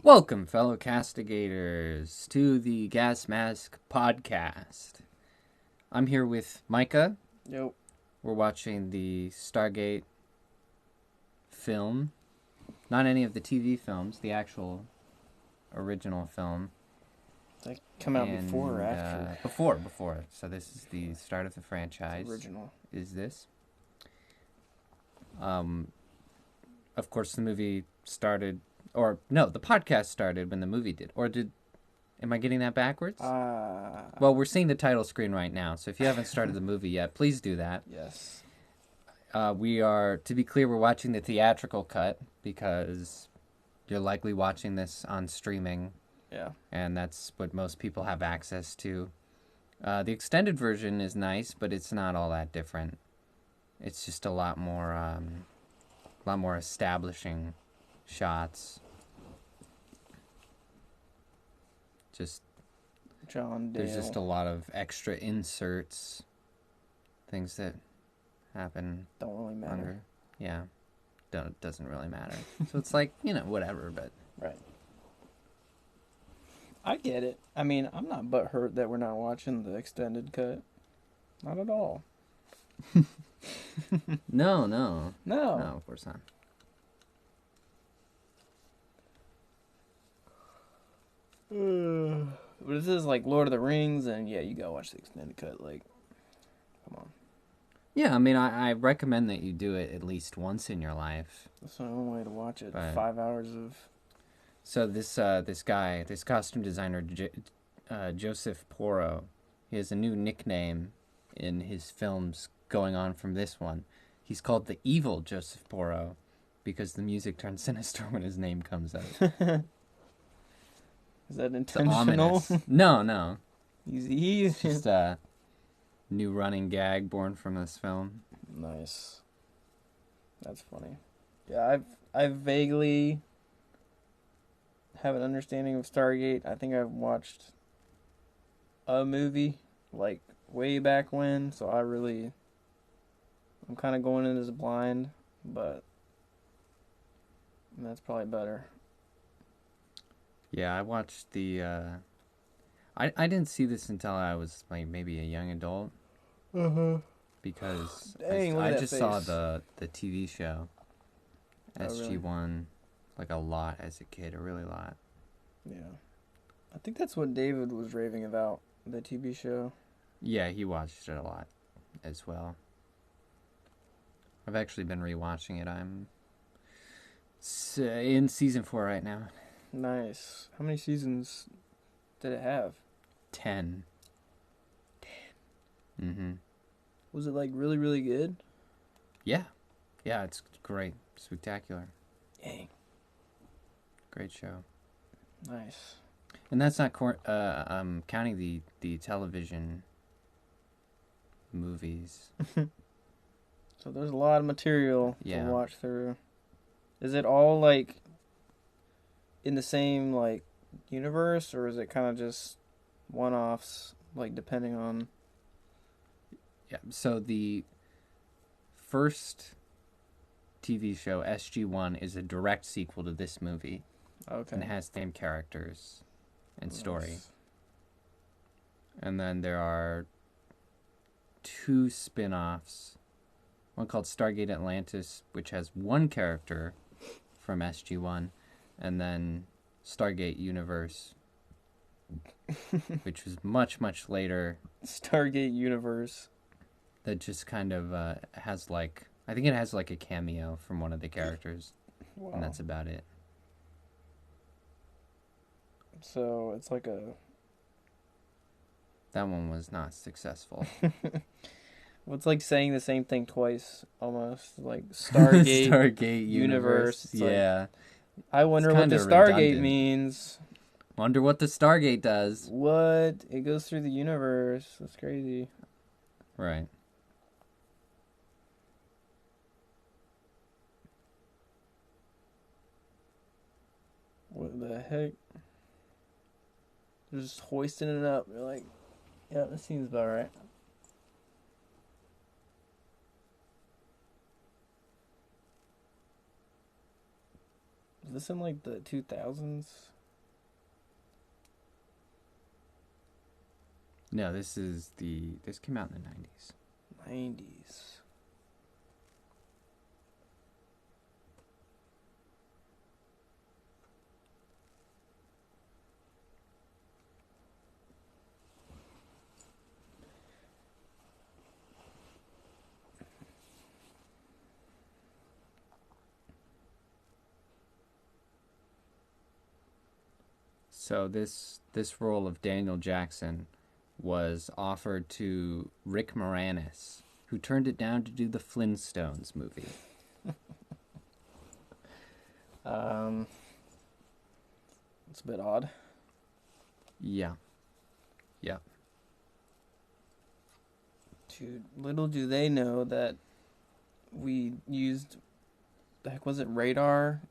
Welcome, fellow castigators, to the Gas Mask Podcast. I'm here with Micah. Yep. We're watching the Stargate film. Not any of the TV films, the actual original film. They come out before or after? Before. So this is the start of the franchise. The original. Is this? Of course, the movie started... Or, no, the podcast started when the movie did. Or did... Am I getting that backwards? Well, we're seeing the title screen right now, so if you haven't started the movie yet, please do that. Yes. We are, to be clear, we're watching the theatrical cut, because you're likely watching this on streaming. Yeah. And that's what most people have access to. The extended version is nice, but it's not all that different. It's just a lot more establishing shots. Just John Dale. There's just a lot of extra inserts, things that happen. Don't really matter. Doesn't really matter. So it's like, whatever, but... Right. I get it. I mean, I'm not butthurt that we're not watching the extended cut. Not at all. No, of course not. But if this is like Lord of the Rings, and yeah, you gotta watch the extended cut. Like, come on. Yeah, I mean, I recommend that you do it at least once in your life. That's the only way to watch it. But 5 hours of... So this costume designer, Joseph Porro, he has a new nickname in his films going on from this one. He's called the Evil Joseph Porro because the music turns sinister when his name comes out. Is that intentional? No. He's just a new running gag born from this film. Nice. That's funny. Yeah, I vaguely have an understanding of Stargate. I think I've watched a movie like way back when, so I'm kind of going in as blind, but that's probably better. Yeah, I watched the... I didn't see this until I was like maybe a young adult. Because Dang, I just saw the TV show SG1 really? like a lot as a kid, a really lot. Yeah. I think that's what David was raving about, the TV show. Yeah, he watched it a lot as well. I've actually been rewatching it. I'm in season 4 right now. Nice. How many seasons did it have? 10. Mm-hmm. Was it like really, really good? Yeah, it's great, spectacular. Dang. Great show. Nice. And that's not counting the television movies. So there's a lot of material to watch through. Is it all like in the same like universe, or is it kind of just one-offs, like depending on... Yeah, so the first TV show, SG1, is a direct sequel to this movie. Okay. And it has the same characters and story. Nice. And then there are 2 spin-offs. One called Stargate Atlantis, which has 1 character from SG1. And then Stargate Universe, which was much, much later. Stargate Universe. That just kind of has like... I think it has like a cameo from one of the characters. Wow. And that's about it. So it's like a... That one was not successful. Well, it's like saying the same thing twice, almost. Like Stargate, Stargate Universe. Yeah. Like, I wonder what the Stargate means. Wonder what the Stargate does. What? It goes through the universe. That's crazy. Right. What the heck? They're just hoisting it up. You're like, yeah, that seems about right. Is this in like the 2000s? No, this came out in the 90s. 90s. So this role of Daniel Jackson was offered to Rick Moranis, who turned it down to do the Flintstones movie. It's a bit odd. Yeah. Yeah. Dude, little do they know that we used, the heck was it, radar,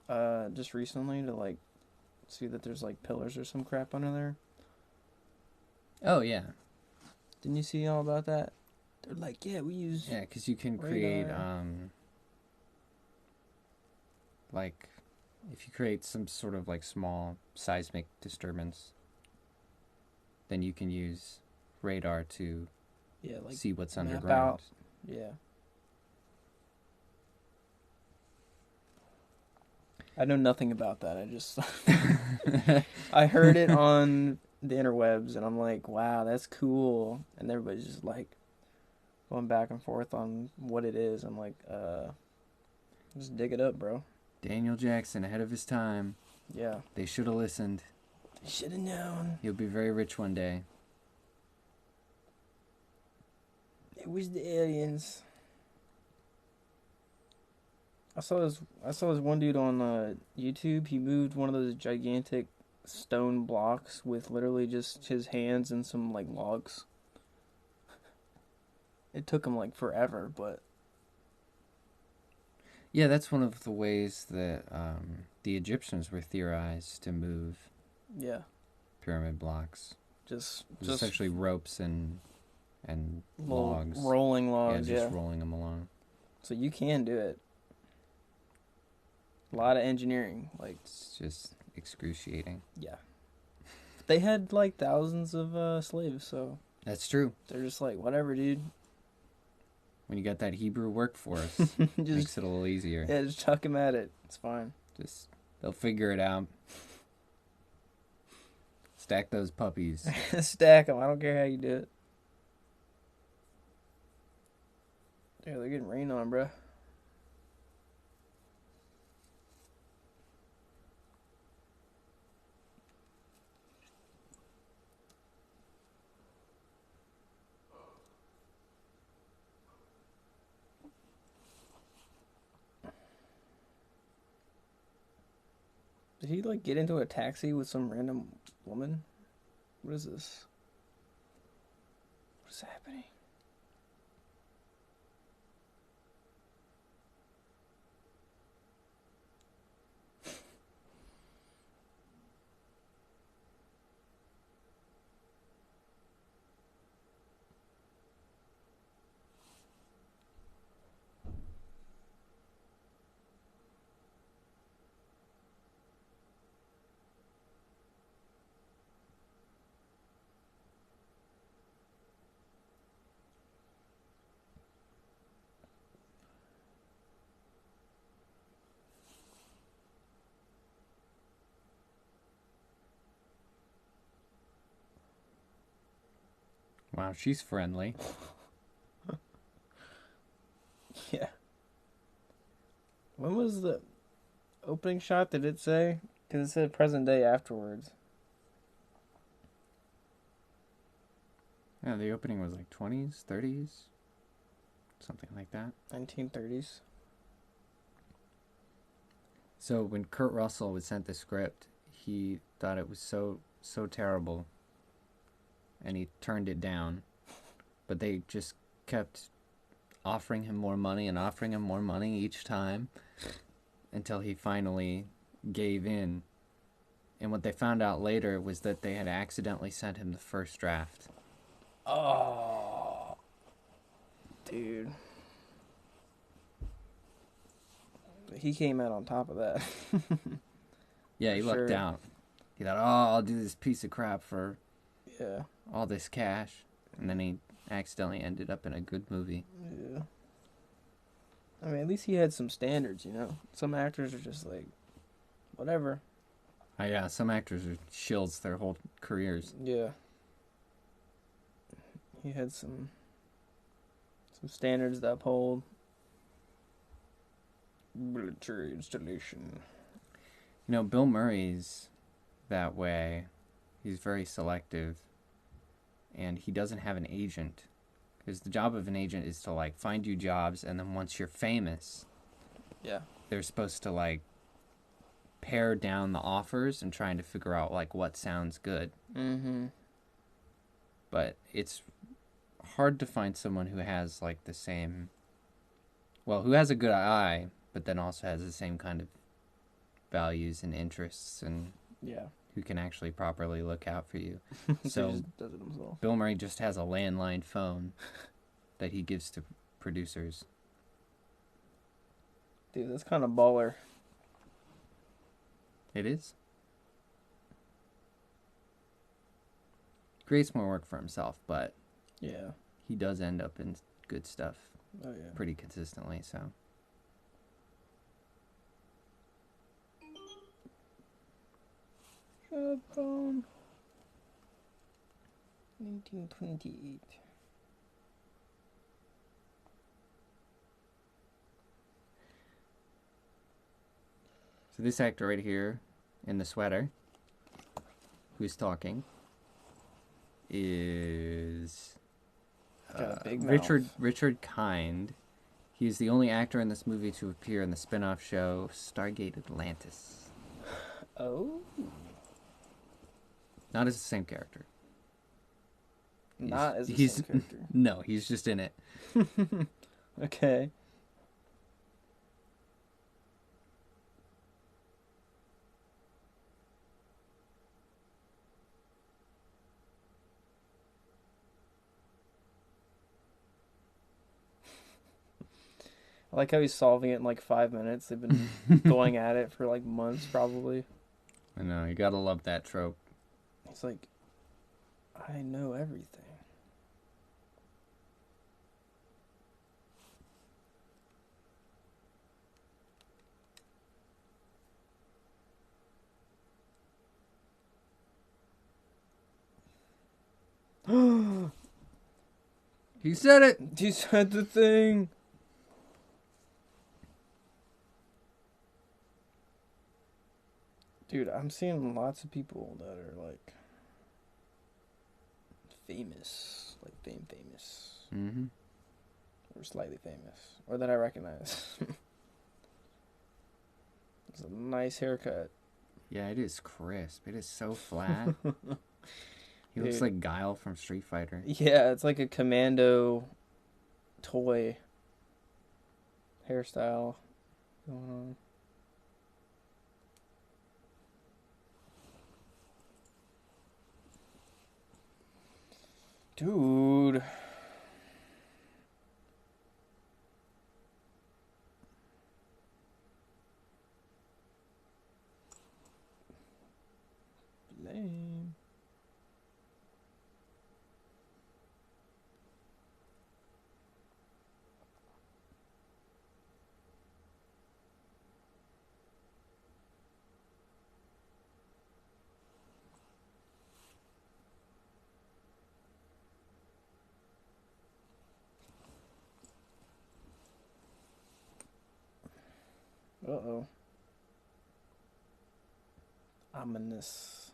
just recently to like see that there's like pillars or some crap under there. Oh, yeah. Didn't you see all about that? They're like, yeah, we use. Yeah, because you can radar. create, like, if you create some sort of like small seismic disturbance, then you can use radar to like see what's map underground. out. Yeah. I know nothing about that. I just I heard it on the interwebs, and I'm like, wow, that's cool. And everybody's just like going back and forth on what it is. I'm like, just dig it up, bro. Daniel Jackson, ahead of his time. Yeah. They should have listened. They should have known. He'll be very rich one day. It was the aliens. I saw this one dude on YouTube. He moved one of those gigantic stone blocks with literally just his hands and some like logs. It took him like forever, but yeah, that's one of the ways that the Egyptians were theorized to move. Yeah. Pyramid blocks. Just essentially ropes and logs. Rolling logs. Yeah, just rolling them along. So you can do it. A lot of engineering, like it's just excruciating. Yeah. They had like thousands of slaves, so that's true. They're just like, whatever, dude. When you got that Hebrew workforce, makes it a little easier. Yeah, just chuck them at it. It's fine. Just they'll figure it out. Stack those puppies. Stack them. I don't care how you do it. Yeah, they're getting rained on, bro. Did he like get into a taxi with some random woman? What is this? What is happening? Wow, she's friendly. Yeah. When was the opening shot, did it say? Because it said present day afterwards. Yeah, the opening was like 20s, 30s, something like that. 1930s. So when Kurt Russell was sent the script, he thought it was so terrible, and he turned it down. But they just kept offering him more money and offering him more money each time until he finally gave in. And what they found out later was that they had accidentally sent him the first draft. Oh, dude. He came out on top of that. Yeah, he For lucked sure. out. He thought, oh, I'll do this piece of crap for Yeah. all this cash. And then he accidentally ended up in a good movie. Yeah. I mean, at least he had some standards, you know? Some actors are just like, whatever. Yeah, some actors are shills their whole careers. Yeah. He had some standards to uphold. Military installation. You know, Bill Murray's that way. He's very selective. And he doesn't have an agent. Because the job of an agent is to, like, find you jobs, and then once you're famous, Yeah. they're supposed to, like, pare down the offers and trying to figure out, like, what sounds good. Mm-hmm. But it's hard to find someone who has, like, the same... Well, who has a good eye, but then also has the same kind of values and interests, and Yeah. who can actually properly look out for you. He So just does it himself. Bill Murray just has a landline phone that he gives to producers. Dude, that's kind of baller. It is. Creates more work for himself, but Yeah. he does end up in good stuff Oh, yeah. pretty consistently, so. Shotgun. 1928. So this actor right here in the sweater who's talking is Got a big Richard Kind. He's the only actor in this movie to appear in the spin-off show Stargate Atlantis. Oh. Not as the same character. Not as the he's same character. No, he's just in it. Okay. I like how he's solving it in like 5 minutes. They've been going at it for like months, probably. I know, you gotta love that trope. He's like, I know everything. He said it! He said the thing. Dude, I'm seeing lots of people that are like famous, like famous, Mm-hmm. or slightly famous, or that I recognize. It's a nice haircut. Yeah, it is crisp. It is so flat. He looks Dude. like Guile from Street Fighter. Yeah, it's like a commando toy hairstyle going on. Dude. Lame. Uh-oh. Ominous.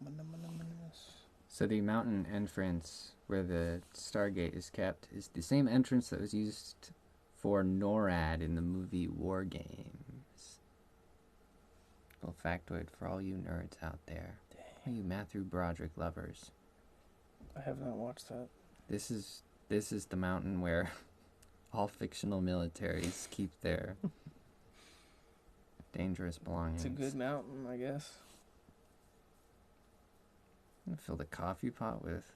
Ominous. So the mountain entrance where the Stargate is kept is the same entrance that was used for NORAD in the movie War Games. Little factoid for all you nerds out there. All you Matthew Broderick lovers. I have not watched that. This is the mountain where all fictional militaries keep their dangerous belongings. It's a good mountain, I guess. I'm gonna fill the coffee pot with...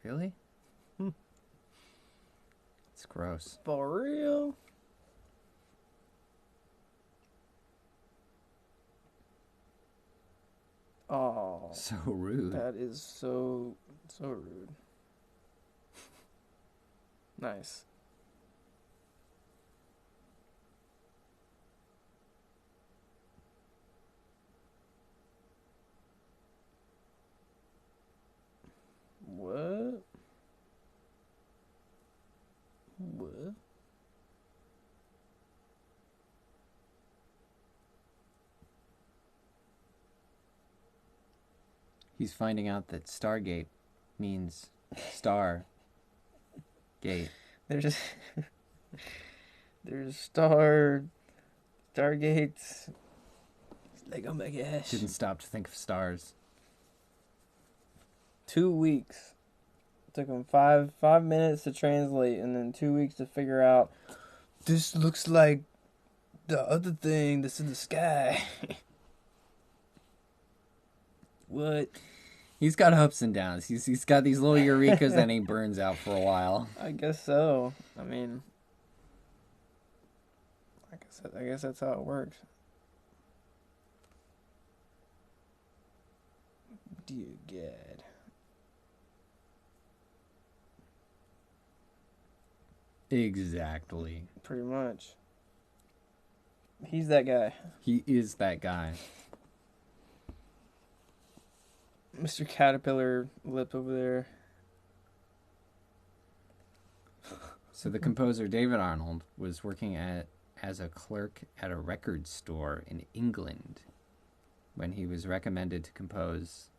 Really? gross. For real? Oh, So rude. that is so rude. Nice. What? What? He's finding out that Stargate means Star Gate. There's Stargates. Like, oh my gosh. Didn't stop to think of stars. 2 weeks. Took him 5 minutes to translate, and then 2 weeks to figure out. This looks like the other thing that's in the sky. What? He's got ups and downs. He's got these little eurekas and he burns out for a while. I guess so. I mean, I guess that's how it works. Dear God. Exactly. Pretty much. He's that guy. He is that guy. Mr. Caterpillar lip over there. So the composer David Arnold was working as a clerk at a record store in England when he was recommended to compose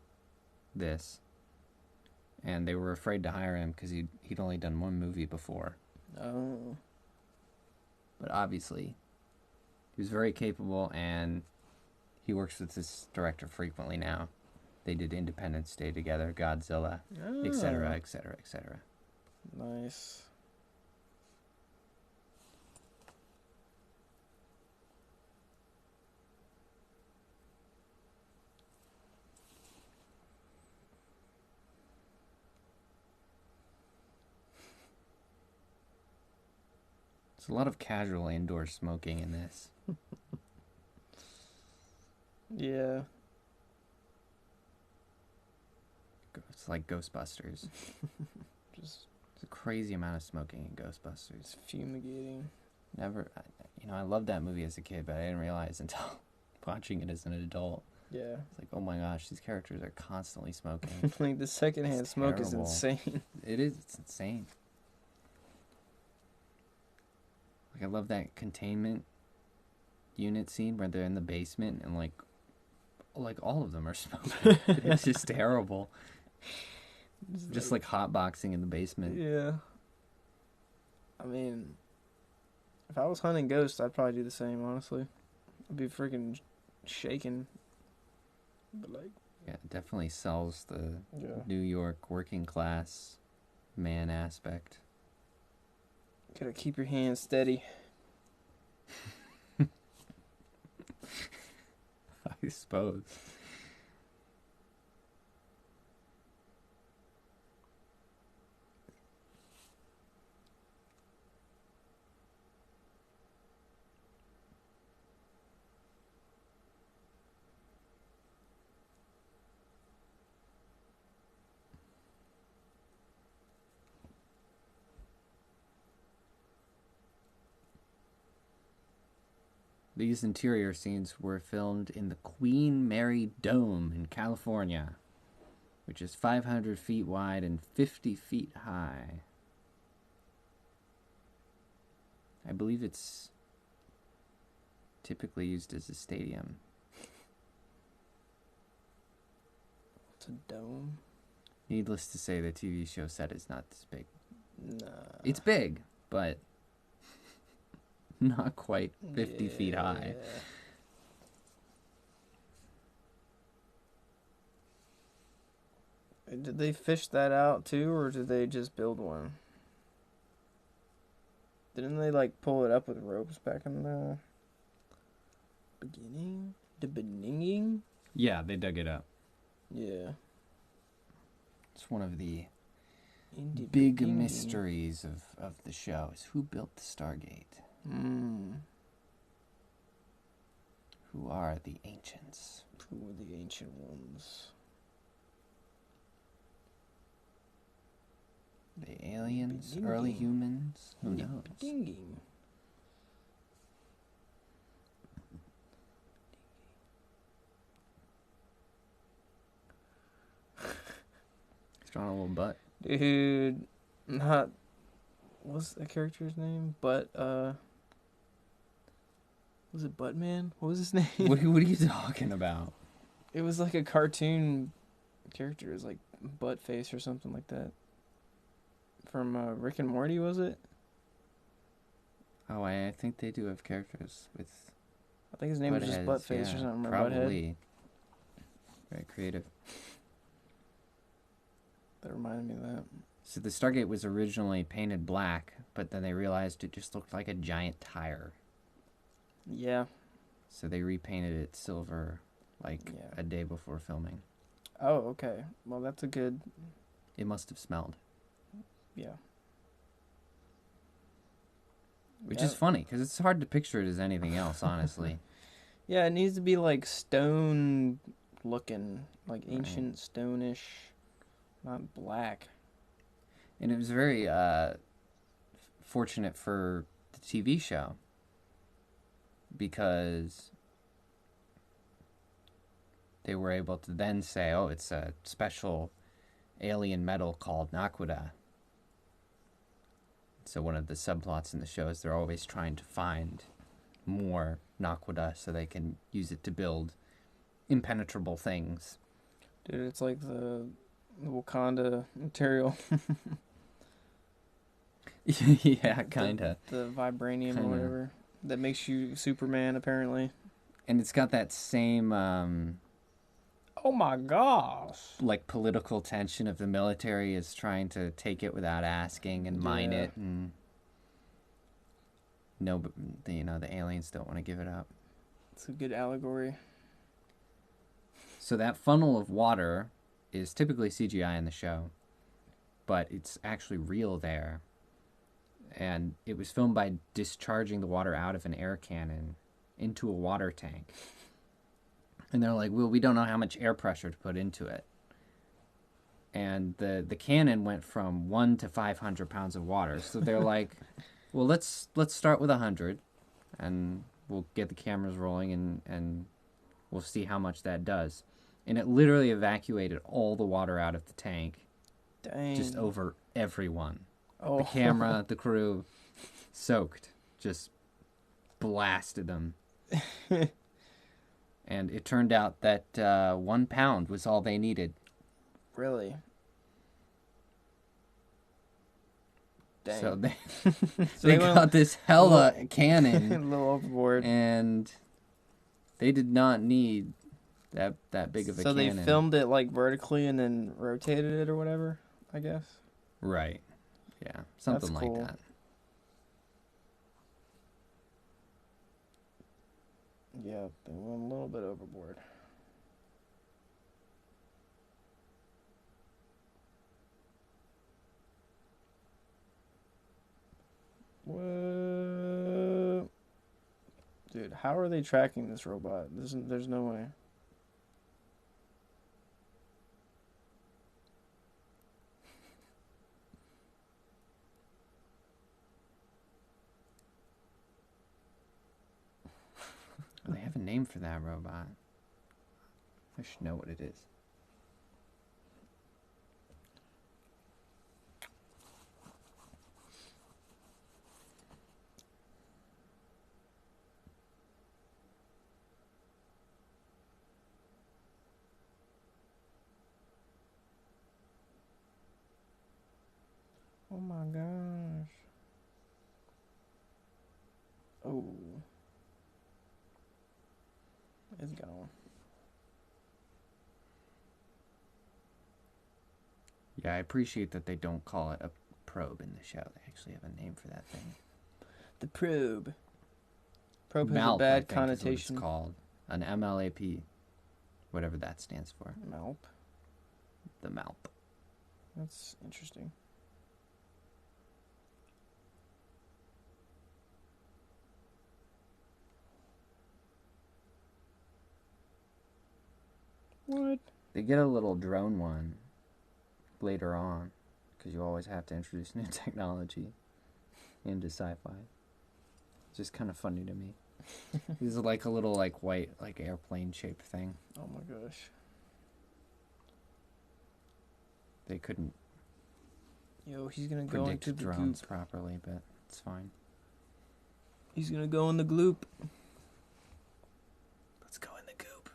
this. And they were afraid to hire him because he'd only done one movie before. Oh. But obviously, he was very capable, and he works with this director frequently now. They did Independence Day together, Godzilla, etc., etc., etc. Nice. There's a lot of casual indoor smoking in this. Yeah. It's like Ghostbusters. Just It's a crazy amount of smoking in Ghostbusters. fumigating. I loved that movie as a kid, but I didn't realize until watching it as an adult. Yeah. It's like, oh my gosh, these characters are constantly smoking. Like, the secondhand It's smoke is terrible. insane. It is. It's insane. Like, I love that containment unit scene where they're in the basement and like all of them are smoking. It's just terrible. Just like hotboxing in the basement. Yeah. I mean, if I was hunting ghosts, I'd probably do the same, honestly. I'd be freaking shaking. But, like... Yeah, it definitely sells the Yeah. New York working class man aspect. Gotta keep your hands steady. I suppose. These interior scenes were filmed in the Queen Mary Dome in California, which is 500 feet wide and 50 feet high. I believe it's typically used as a stadium. It's a dome? Needless to say, the TV show set is not this big. Nah. It's big, but not quite 50 feet high. Did they fish that out too, or did they just build one? Didn't they like pull it up with ropes back in the beginning? The beginning? Yeah, they dug it up. Yeah. It's one of the big mysteries of the show is who built the Stargate? Who are the ancients? Who are the ancient ones? The aliens? Early humans? Who knows? He's drawing a little butt. Dude, not... What's the character's name? Was it Buttman? What was his name? What are you talking about? It was like a cartoon character. It was like Buttface or something like that. From Rick and Morty, was it? Oh, I think they do have characters with... I think his name was just Buttface or something. Probably. Very creative. That reminded me of that. So the Stargate was originally painted black, but then they realized it just looked like a giant tire. Yeah. So they repainted it silver a day before filming. Oh, okay. Well, that's a good... It must have smelled. Yeah. Which is funny, because it's hard to picture it as anything else, honestly. Yeah, it needs to be like stone looking, like ancient stone-ish, not black. And it was very fortunate for the TV show, because they were able to then say, oh, it's a special alien metal called naquadah. So one of the subplots in the show is they're always trying to find more naquadah so they can use it to build impenetrable things. Dude, it's like the Wakanda material. Yeah, kinda. The vibranium or whatever. That makes you Superman, apparently. And it's got that same... oh my gosh. like political tension of the military is trying to take it without asking and mine it, and the aliens don't want to give it up. It's a good allegory. So that funnel of water is typically CGI in the show, but it's actually real there. And it was filmed by discharging the water out of an air cannon into a water tank. And they're like, well, we don't know how much air pressure to put into it. And the cannon went from 1 to 500 pounds of water. So they're like, well, let's start with 100, and we'll get the cameras rolling, and we'll see how much that does. And it literally evacuated all the water out of the tank. Dang. Just over everyone. Oh. The camera, the crew, soaked. Just blasted them. And it turned out that 1 pound was all they needed. Really? Dang. So they got this hella cannon. A little overboard. And they did not need that big of a cannon. So they filmed it like vertically and then rotated it or whatever, I guess? Right. Yeah, something That's like cool. that. Yeah, they went a little bit overboard. What? Dude, how are they tracking this robot? There's no way. They have a name for that robot. I should know what it is. Oh my gosh. Oh. It's gone. Yeah, I appreciate that they don't call it a probe in the show. They actually have a name for that thing. The probe. Probe has MALP, a bad I think, connotation. is what it's called. An MLAP. Whatever that stands for. MALP. The MALP. That's interesting. What? They get a little drone one later on, because you always have to introduce new technology into sci-fi. It's just kind of funny to me. This is like a little like white like airplane shaped thing. Oh my gosh. They couldn't Yo, he's gonna go predict into the drones goop. properly, but it's fine. He's gonna go in the gloop. Let's go in the goop.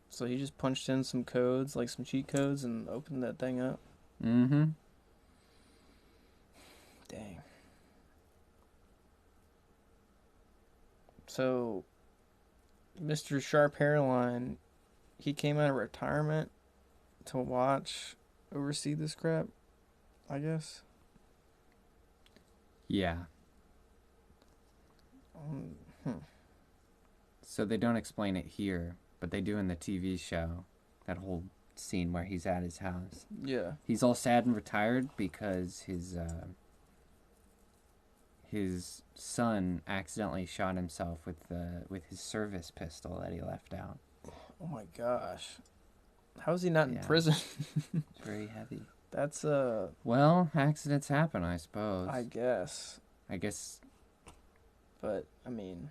So he just punched in some codes, like some cheat codes, and opened that thing up. Mm-hmm. Dang. So, Mr. Sharp Hairline, he came out of retirement to oversee this crap, I guess. Yeah. So they don't explain it here, but they do in the TV show. That whole scene where he's at his house. Yeah. He's all sad and retired because his son accidentally shot himself with his service pistol that he left out. Oh my gosh. How is he not in Yeah. prison? It's very heavy. That's Well, accidents happen, I suppose. I guess. But I mean,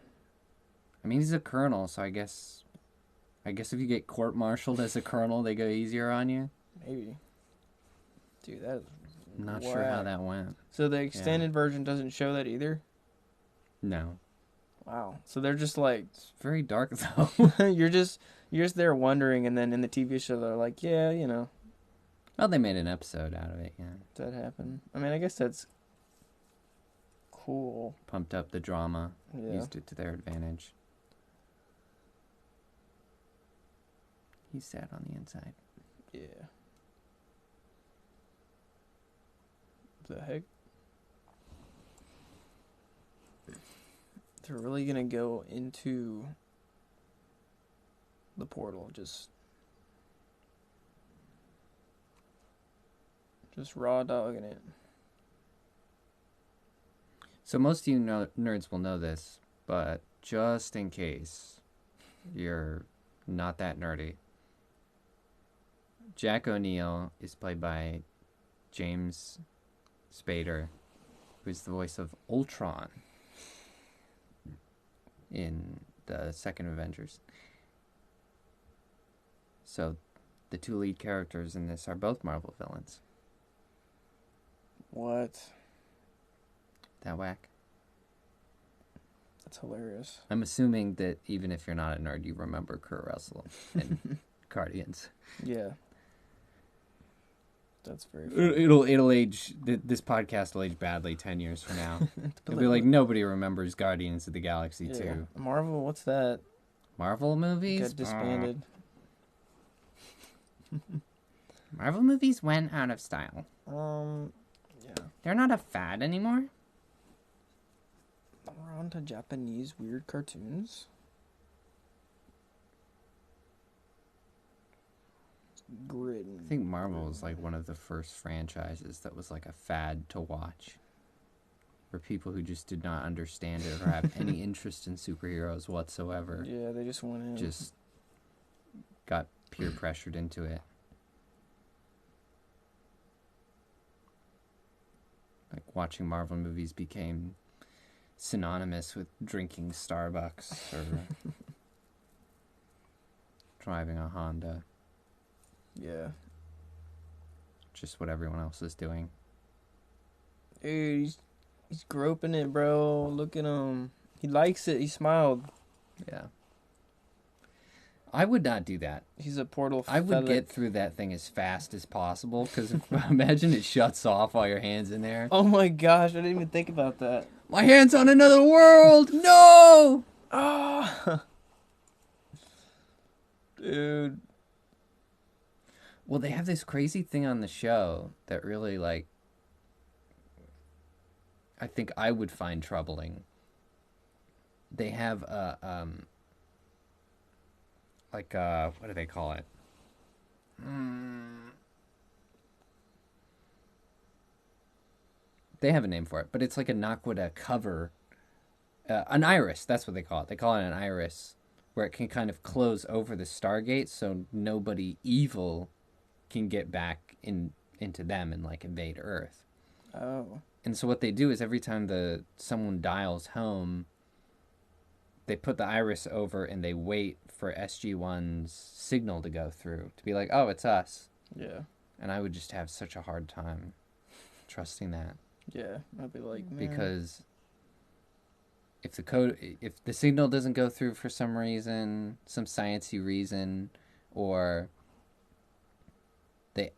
he's a colonel, so I guess if you get court-martialed as a colonel, they go easier on you. maybe. Dude, that is I'm not sure how that went. So the extended version doesn't show that either? No. Wow. So they're just like It's very dark, though. you're just there wondering, and then in the TV show they're like, yeah, you know, Well, they made an episode out of it, yeah. that happened. I mean, I guess that's cool. Pumped up the drama. Yeah. Used it to their advantage. He's sad on the inside. Yeah. The heck? They're really gonna go into the portal, just raw dogging it. So most of you nerds will know this, but just in case you're not that nerdy, Jack O'Neill is played by James Spader, who's the voice of Ultron in the second Avengers. So the two lead characters in this are both Marvel villains. What? That whack? That's hilarious. I'm assuming that even if you're not a nerd, you remember Kurt Russell and Guardians. Yeah. That's very funny. It'll age. This podcast will age badly 10 years from now. It'll be like nobody remembers Guardians of the Galaxy 2. Marvel, what's that? Marvel movies Got disbanded. Marvel movies went out of style. Yeah. They're not a fad anymore. We're on to Japanese weird cartoons. Gritting. I think Marvel was like one of the first franchises that was like a fad to watch. For people who just did not understand it or have any interest in superheroes whatsoever. Yeah, they just went in. Just got peer pressured into it. Like watching Marvel movies became synonymous with drinking Starbucks or driving a Honda. Yeah. Just what everyone else is doing. Dude, he's groping it, bro. Look at him. He likes it. He smiled. Yeah. I would not do that. He's a portal. I would get through that thing as fast as possible because imagine it shuts off while your hand's in there. Oh my gosh, I didn't even think about that. My hand's on another world. No. Ah. Dude. Well, they have this crazy thing on the show that really, like, I think I would find troubling. They have what do they call it? They have a name for it, but it's like a Naquadah cover. An iris, that's what they call it. They call it an iris, where it can kind of close over the Stargate so nobody evil can get back into them and like invade Earth. Oh. And so what they do is every time someone dials home, they put the iris over and they wait for SG-1's signal to go through to be like, oh, it's us. Yeah. And I would just have such a hard time trusting that. Yeah. I'd be like, man. Because if the signal doesn't go through for some reason, some sciencey reason, or they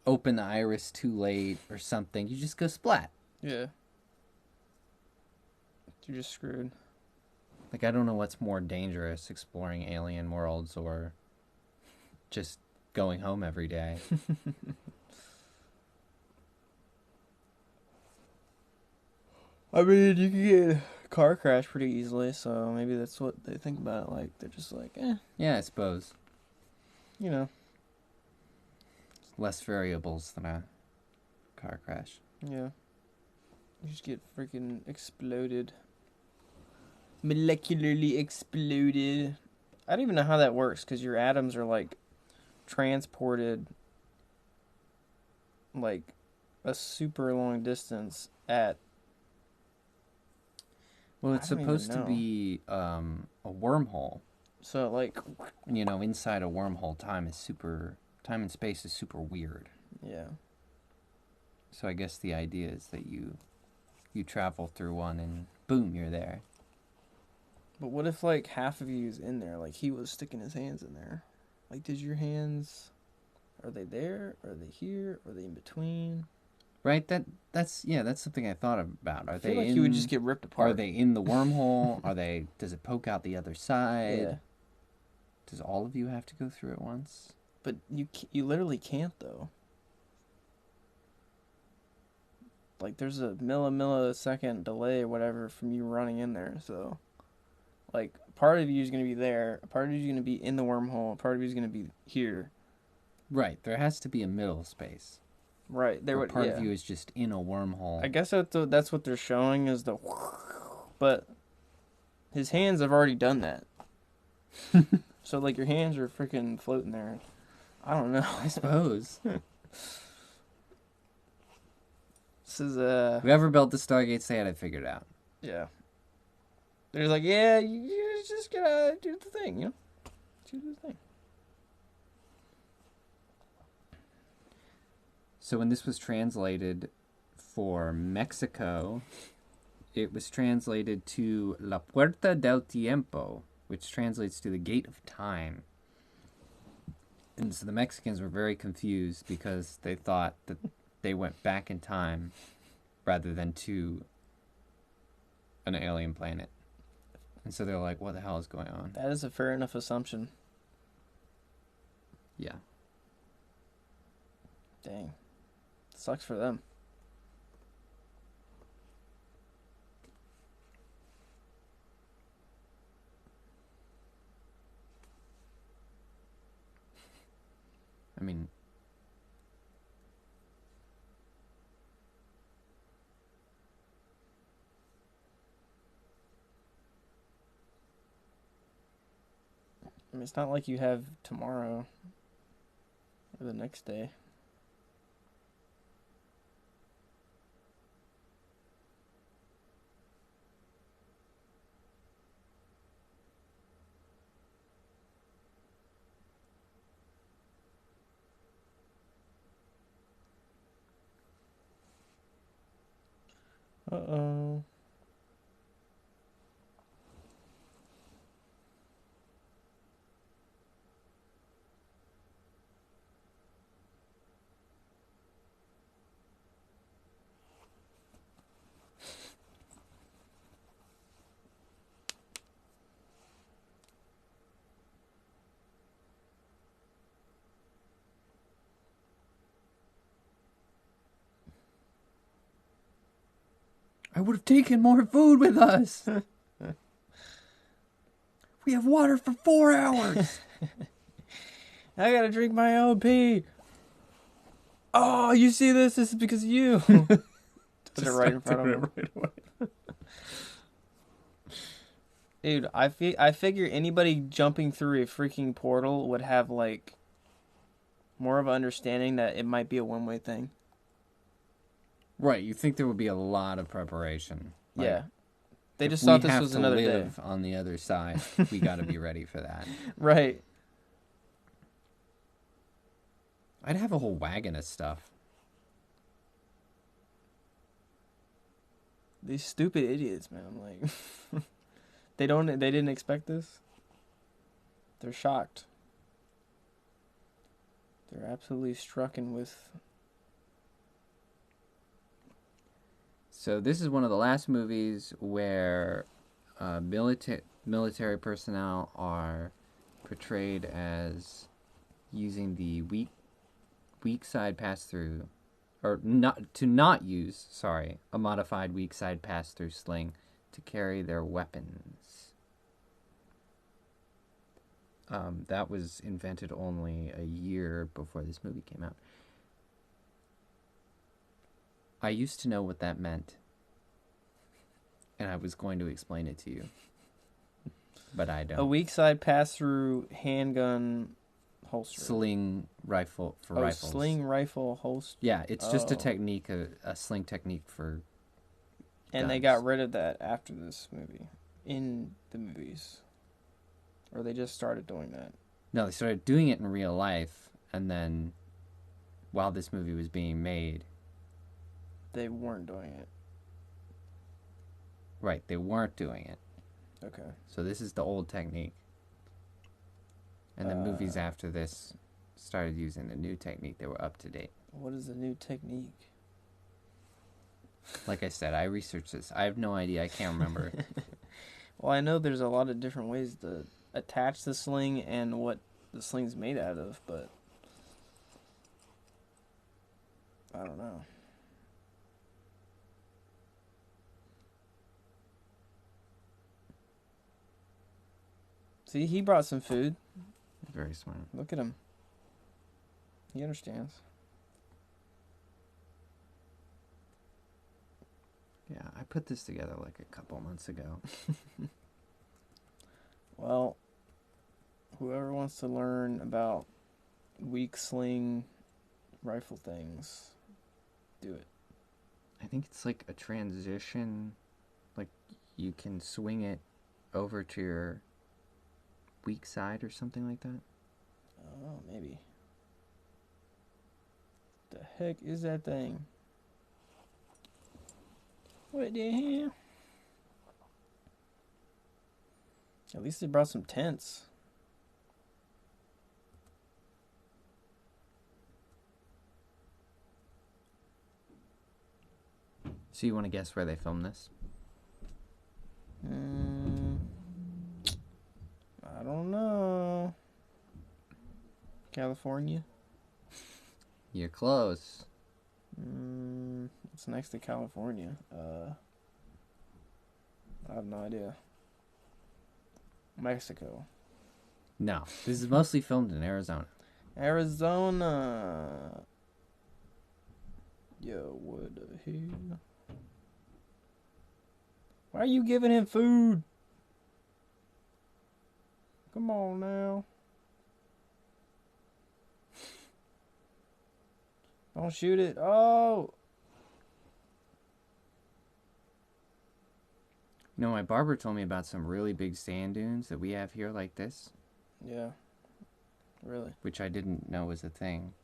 open the iris too late or something, you just go splat. Yeah. You're just screwed. Like, I don't know what's more dangerous, exploring alien worlds or just going home every day. I mean, you can get a car crash pretty easily, so maybe that's what they think about it. Like, they're just like, Yeah, I suppose. you know. Less variables than a car crash. Yeah. You just get freaking exploded. Molecularly exploded. I don't even know how that works, because your atoms are, like, transported, like, a super long distance at... Well, it's I don't supposed even to know. be a wormhole. So, like... You know, inside a wormhole, time and space is super weird. Yeah. So I guess the idea is that you travel through one and boom, you're there. But what if, like, half of you is in there? Like, he was sticking his hands in there. Like, did your hands... Are they there? Are they here? Are they in between? Right? That's something I thought about. I feel like you would just get ripped apart. Are they in the wormhole? Does it poke out the other side? Yeah. Does all of you have to go through it once? But you literally can't, though. Like, there's a millisecond delay or whatever from you running in there, so... Like, part of you is going to be there, a part of you is going to be in the wormhole, a part of you is going to be here. Right. There has to be a middle space. Right. There Or would, part yeah. of you is just in a wormhole. I guess that's what they're showing is the... But his hands have already done that. So, like, your hands are freaking floating there. I don't know. I suppose. This is, Whoever built the Stargates, they had it figured out. yeah. They're like, yeah, you just gotta do the thing, you know? Do the thing. So when this was translated for Mexico, it was translated to La Puerta del Tiempo, which translates to the Gate of Time. And so the Mexicans were very confused because they thought that they went back in time rather than to an alien planet. And so they're like, what the hell is going on? That is a fair enough assumption. Yeah. Dang. Sucks for them. I mean, it's not like you have tomorrow or the next day. Uh-oh. I would have taken more food with us. We have water for 4 hours. I gotta drink my own pee. Oh, you see this? This is because of you. Does it right in front of him. Right away. Dude, I figure anybody jumping through a freaking portal would have, like, more of an understanding that it might be a one-way thing. Right, you think there would be a lot of preparation. Like, Yeah. They if just we thought this have was to another day. live on the other side, we got to be ready for that. Right. I'd have a whole wagon of stuff. These stupid idiots, man. Like, they didn't expect this. They're shocked. They're absolutely strucken with. So this is one of the last movies where military personnel are portrayed as using the weak side pass through, or not use a modified weak side pass through sling to carry their weapons. That was invented only a year before this movie came out. I used to know what that meant, and I was going to explain it to you, but I don't. A weak side pass through handgun holster. Sling rifle for rifles. Sling rifle holster. Yeah, it's just a technique, a sling technique for And guns. they got rid of that after this movie, in the movies. Or they just started doing that. No, they started doing it in real life, and then while this movie was being made, they weren't doing it. Right, they weren't doing it. Okay. So this is the old technique. And the movies after this started using the new technique. They were up to date. What is the new technique? Like I said, I researched this. I have no idea. I can't remember. Well, I know there's a lot of different ways to attach the sling and what the sling's made out of, but I don't know. See, he brought some food. Very smart. Look at him. He understands. Yeah, I put this together like a couple months ago. Well, whoever wants to learn about weak sling rifle things, do it. I think it's like a transition. Like, you can swing it over to your weak side or something like that. Oh, maybe. The heck is that thing? What the hell? At least they brought some tents. So you want to guess where they filmed this? I don't know. California? You're close. It's next to California. I have no idea. Mexico. No, this is mostly filmed in Arizona. Arizona. Yo, what the hell? Why are you giving him food? Come on now. Don't shoot it. Oh! You know, my barber told me about some really big sand dunes that we have here like this. Yeah. Really? Which I didn't know was a thing.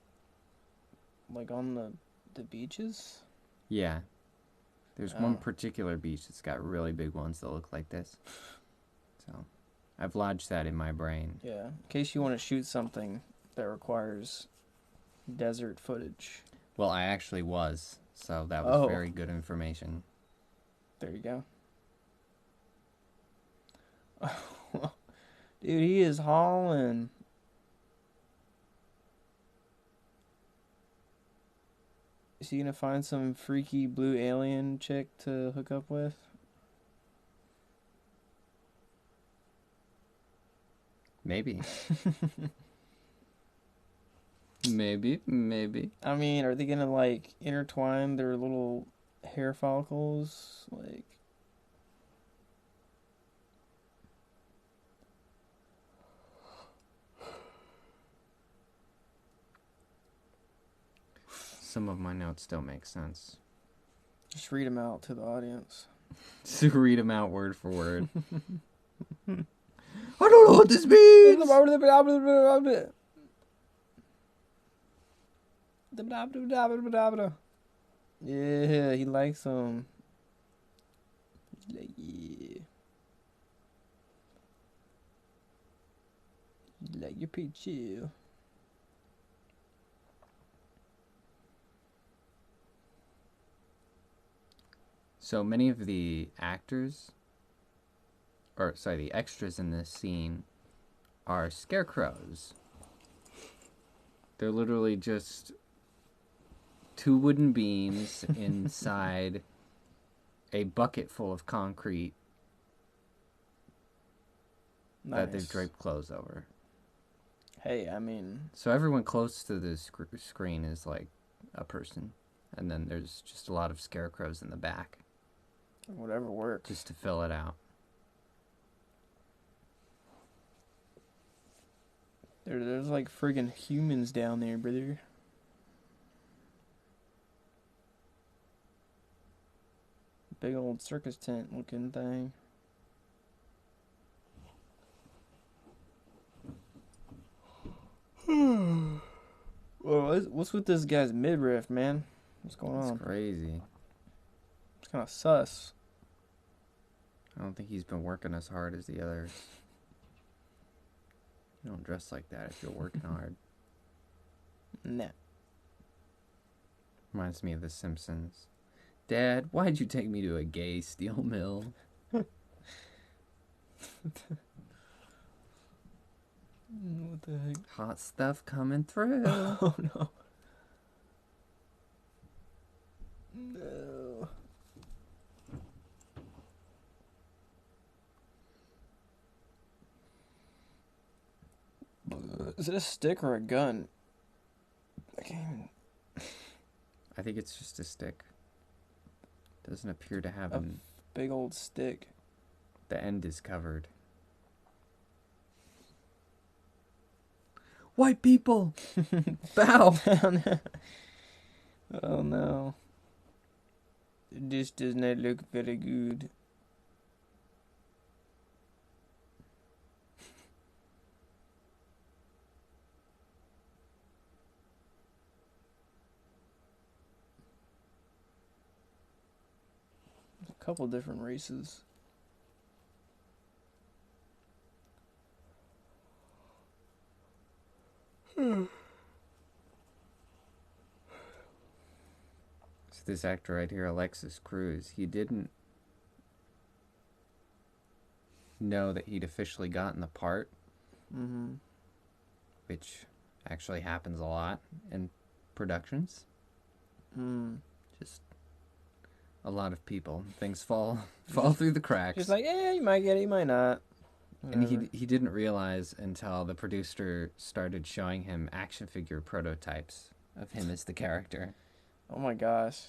Like on the beaches? Yeah. There's one particular beach that's got really big ones that look like this. So, I've lodged that in my brain. Yeah. In case you want to shoot something that requires desert footage. Well, I actually was. So, that was very good information. There you go. Dude, he is hauling. Is he gonna find some freaky blue alien chick to hook up with? Maybe. Maybe. I mean, are they gonna like intertwine their little hair follicles? Like, Some of my notes don't make sense. Just read them out to the audience. So read them out word for word. I don't know what this means! Yeah, he likes them. He's like, yeah. He's like, you're pretty chill. So many of the the extras in this scene are scarecrows. They're literally just two wooden beams inside a bucket full of concrete that they've draped clothes over. Hey, I mean... So everyone close to the screen is like a person. And then there's just a lot of scarecrows in the back. Whatever works. Just to fill it out. There's like friggin' humans down there, brother. Big old circus tent looking thing. Well, what's with this guy's midriff, man? What's going on? It's crazy. It's kind of sus. I don't think he's been working as hard as the others. You don't dress like that if you're working hard. Nah. Reminds me of The Simpsons. Dad, why'd you take me to a gay steel mill? What the heck? Hot stuff coming through. Oh, no. No. Is it a stick or a gun? I can't even... I think it's just a stick. Doesn't appear to have A big old stick. The end is covered. White people! Bow! Oh no. This does not look very good. A couple different races. So this actor right here, Alexis Cruz, he didn't know that he'd officially gotten the part. Mm-hmm. Which actually happens a lot in productions. Just a lot of people. Things fall through the cracks. Just like, yeah, you might get it, you might not. Whatever. And he didn't realize until the producer started showing him action figure prototypes of him as the character. Oh my gosh.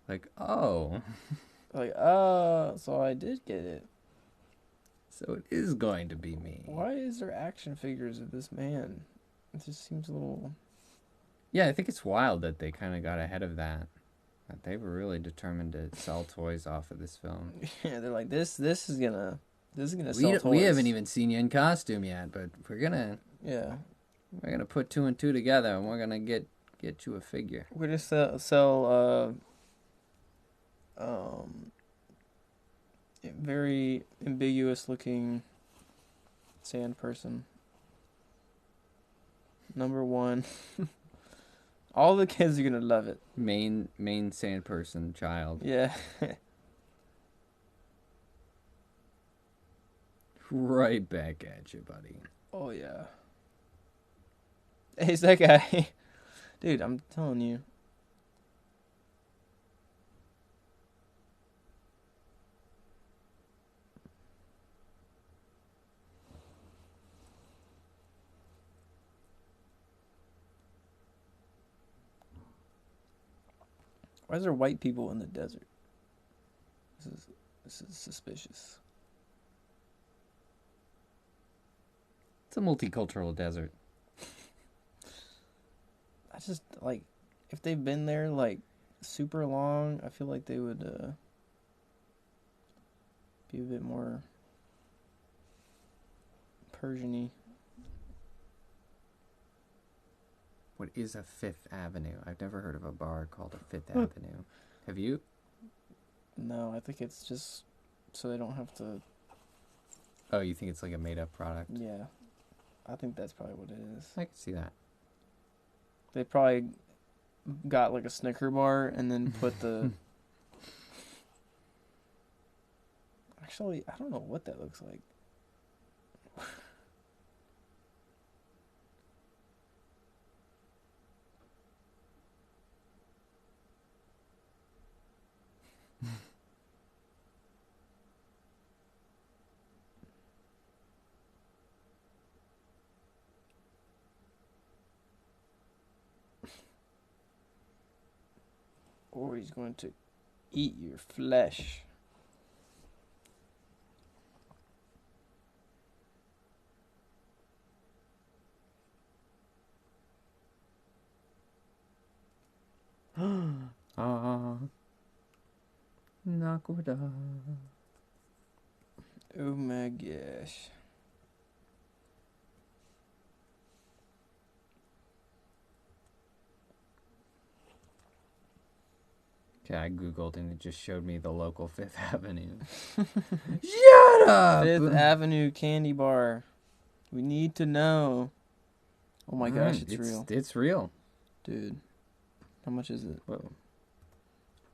Like, oh. Like, so I did get it. So it is going to be me. Why is there action figures of this man? It just seems a little... Yeah, I think it's wild that they kind of got ahead of that. That they were really determined to sell toys off of this film. Yeah, they're like, this is gonna sell toys. We haven't even seen you in costume yet, but we're gonna put two and two together, and we're gonna get you a figure. We're just sell very ambiguous looking sand person. Number 1. All the kids are gonna love it. Main sand person child. Yeah. Right back at you, buddy. Oh yeah. Hey, it's that guy. Dude, I'm telling you. Why is there white people in the desert? This is suspicious. It's a multicultural desert. I just like if they've been there like super long, I feel like they would be a bit more Persian-y. What is a Fifth Avenue? I've never heard of a bar called a Fifth Avenue. Have you? No, I think it's just so they don't have to. Oh, you think it's like a made-up product? Yeah, I think that's probably what it is. I can see that. They probably got like a Snicker bar and then put the. Actually, I don't know what that looks like. Or he's going to eat your flesh. Nakoda. Oh my gosh. Okay, I googled and it just showed me the local Fifth Avenue. Shut up! Fifth Avenue candy bar. We need to know. Oh my gosh, it's real. It's real. Dude, how much is it? Whoa.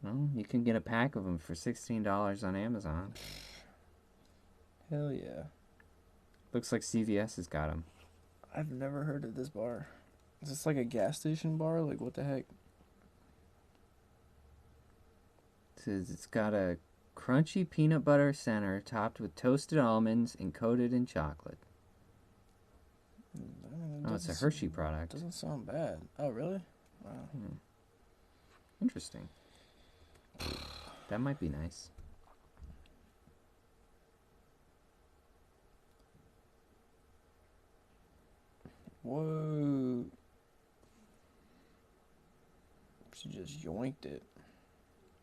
Well, you can get a pack of them for $16 on Amazon. Hell yeah. Looks like CVS has got them. I've never heard of this bar. Is this like a gas station bar? Like, what the heck? It says it's got a crunchy peanut butter center topped with toasted almonds and coated in chocolate. Oh, it's a Hershey product. Doesn't sound bad. Oh, really? Wow. Interesting. That might be nice. Whoa. She just yoinked it.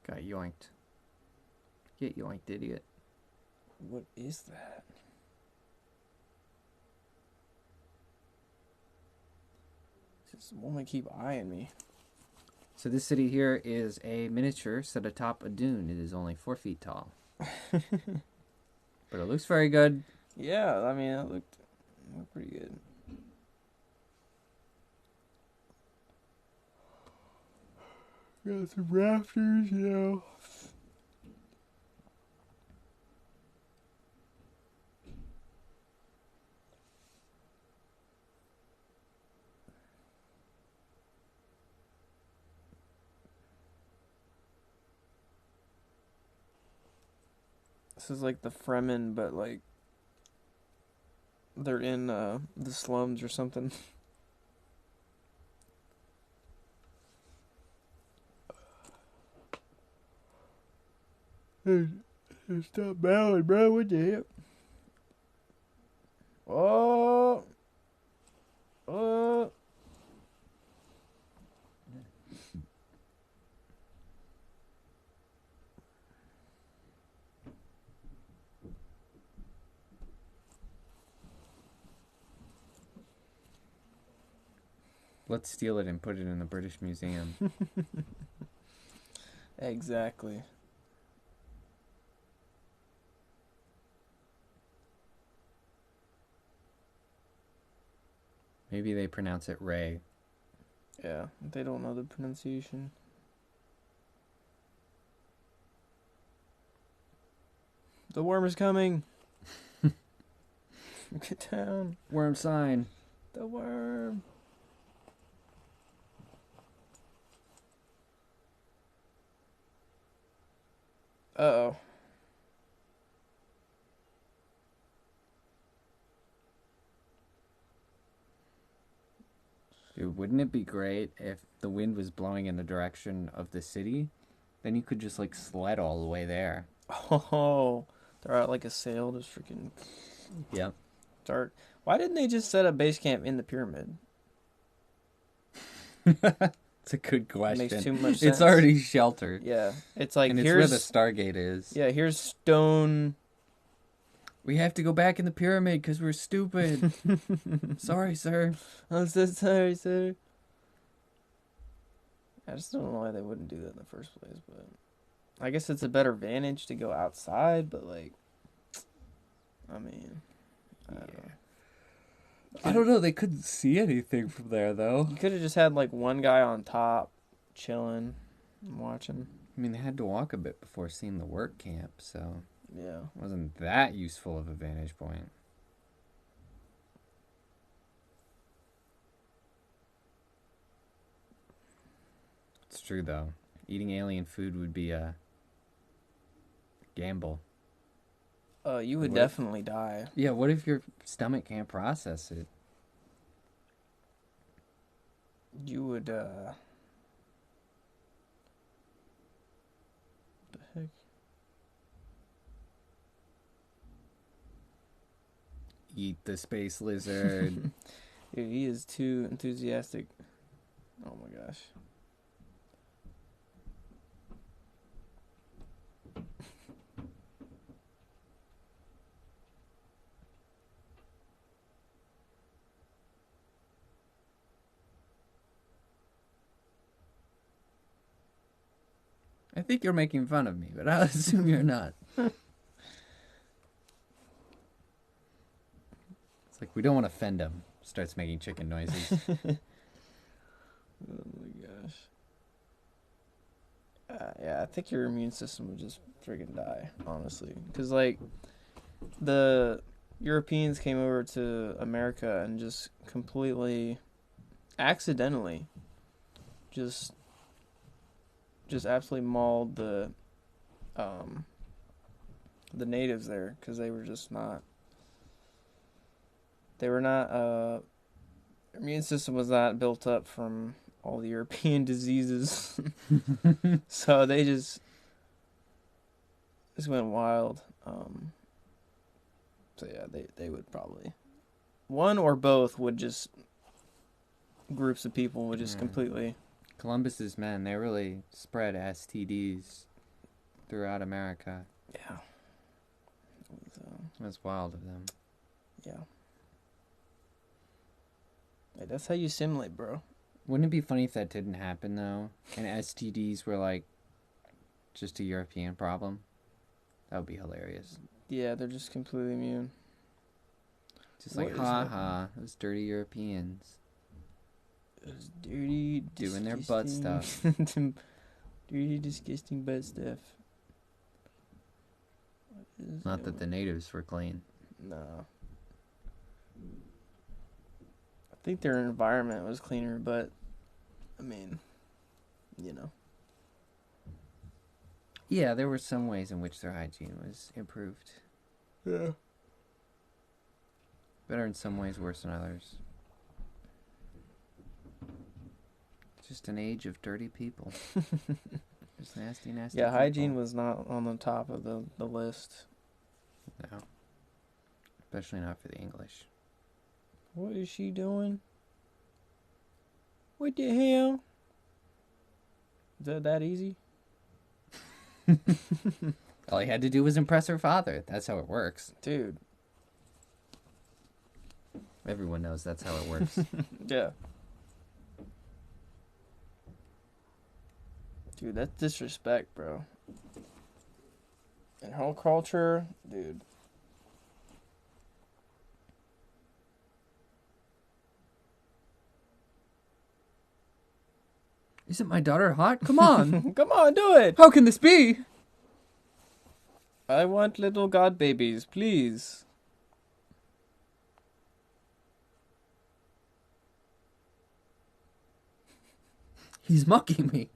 Got yoinked. Get yoinked, idiot. What is that? This woman keep eyeing me. So this city here is a miniature set atop a dune. It is only 4 feet tall. But it looks very good. Yeah, I mean, it looked pretty good. Got some rafters, you know. This is like the Fremen, but like they're in the slums or something. Hey, stop bowing, bro. What the hell? Oh. Oh. Let's steal it and put it in the British Museum. Exactly. Maybe they pronounce it Ray. Yeah, they don't know the pronunciation. The worm is coming. Get down. Worm sign. The worm. Uh-oh. Dude, wouldn't it be great if the wind was blowing in the direction of the city? Then you could just like sled all the way there. Oh, they're out like a sail, just freaking Yep. start. Why didn't they just set up base camp in the pyramid? It's a good It question. makes too much sense. It's already sheltered. Yeah, it's like And it's here's where the Stargate is. yeah, here's stone. We have to go back in the pyramid because we're stupid. Sorry, sir. I'm so sorry, sir. I just don't know why they wouldn't do that in the first place, but I guess it's a better vantage to go outside, but like, I mean, I don't know. I don't know. They couldn't see anything from there, though. You could have just had like one guy on top, chilling, and watching. I mean, they had to walk a bit before seeing the work camp, so Yeah. it wasn't that useful of a vantage point. It's true, though. Eating alien food would be a gamble. You would What? definitely die. Yeah, what if your stomach can't process it? You would, What the heck? Eat the space lizard. Dude, he is too enthusiastic. Oh my gosh. I think you're making fun of me, but I'll assume you're not. It's like, we don't want to offend him. Starts making chicken noises. Oh my gosh. Yeah, I think your immune system would just friggin' die, honestly. Because, like, the Europeans came over to America and just completely, accidentally, just absolutely mauled the natives there. Because they were just not, their immune system was not built up from all the European diseases. So they just went wild. So yeah, they would probably, one or both would just, groups of people would just completely. Columbus's men, they really spread STDs throughout America. Yeah. That's wild of them. Yeah. Hey, that's how you assimilate, bro. Wouldn't it be funny if that didn't happen, though? And STDs were, like, just a European problem? That would be hilarious. Yeah, they're just completely immune. Just like, ha, those dirty Europeans. Those dirty, doing their butt stuff. Dirty, disgusting butt stuff. Not that the natives were clean. No. I think their environment was cleaner, but, I mean, you know. Yeah, there were some ways in which their hygiene was improved. Yeah. Better in some ways, worse in others. Just an age of dirty people. Just nasty, nasty Yeah, people. hygiene was not on the top of the list. No. Especially not for the English. What is she doing? What the hell? Is that easy? All he had to do was impress her father. That's how it works. Dude. Everyone knows that's how it works. Yeah. Dude, that's disrespect, bro. In whole culture, dude. Isn't my daughter hot? Come on. Come on, do it. How can this be? I want little god babies, please. He's mocking me.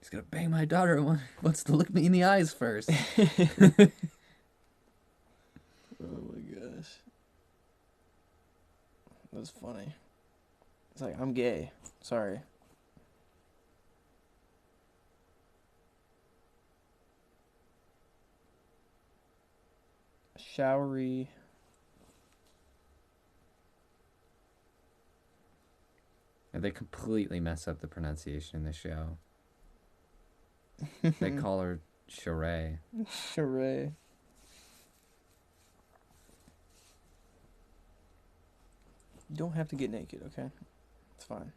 He's gonna bang my daughter and wants to look me in the eyes first. Oh my gosh. That's funny. It's like, I'm gay. Sorry. Showery. They completely mess up the pronunciation in the show. They call her Sheree. Sheree. You don't have to get naked, okay? It's fine.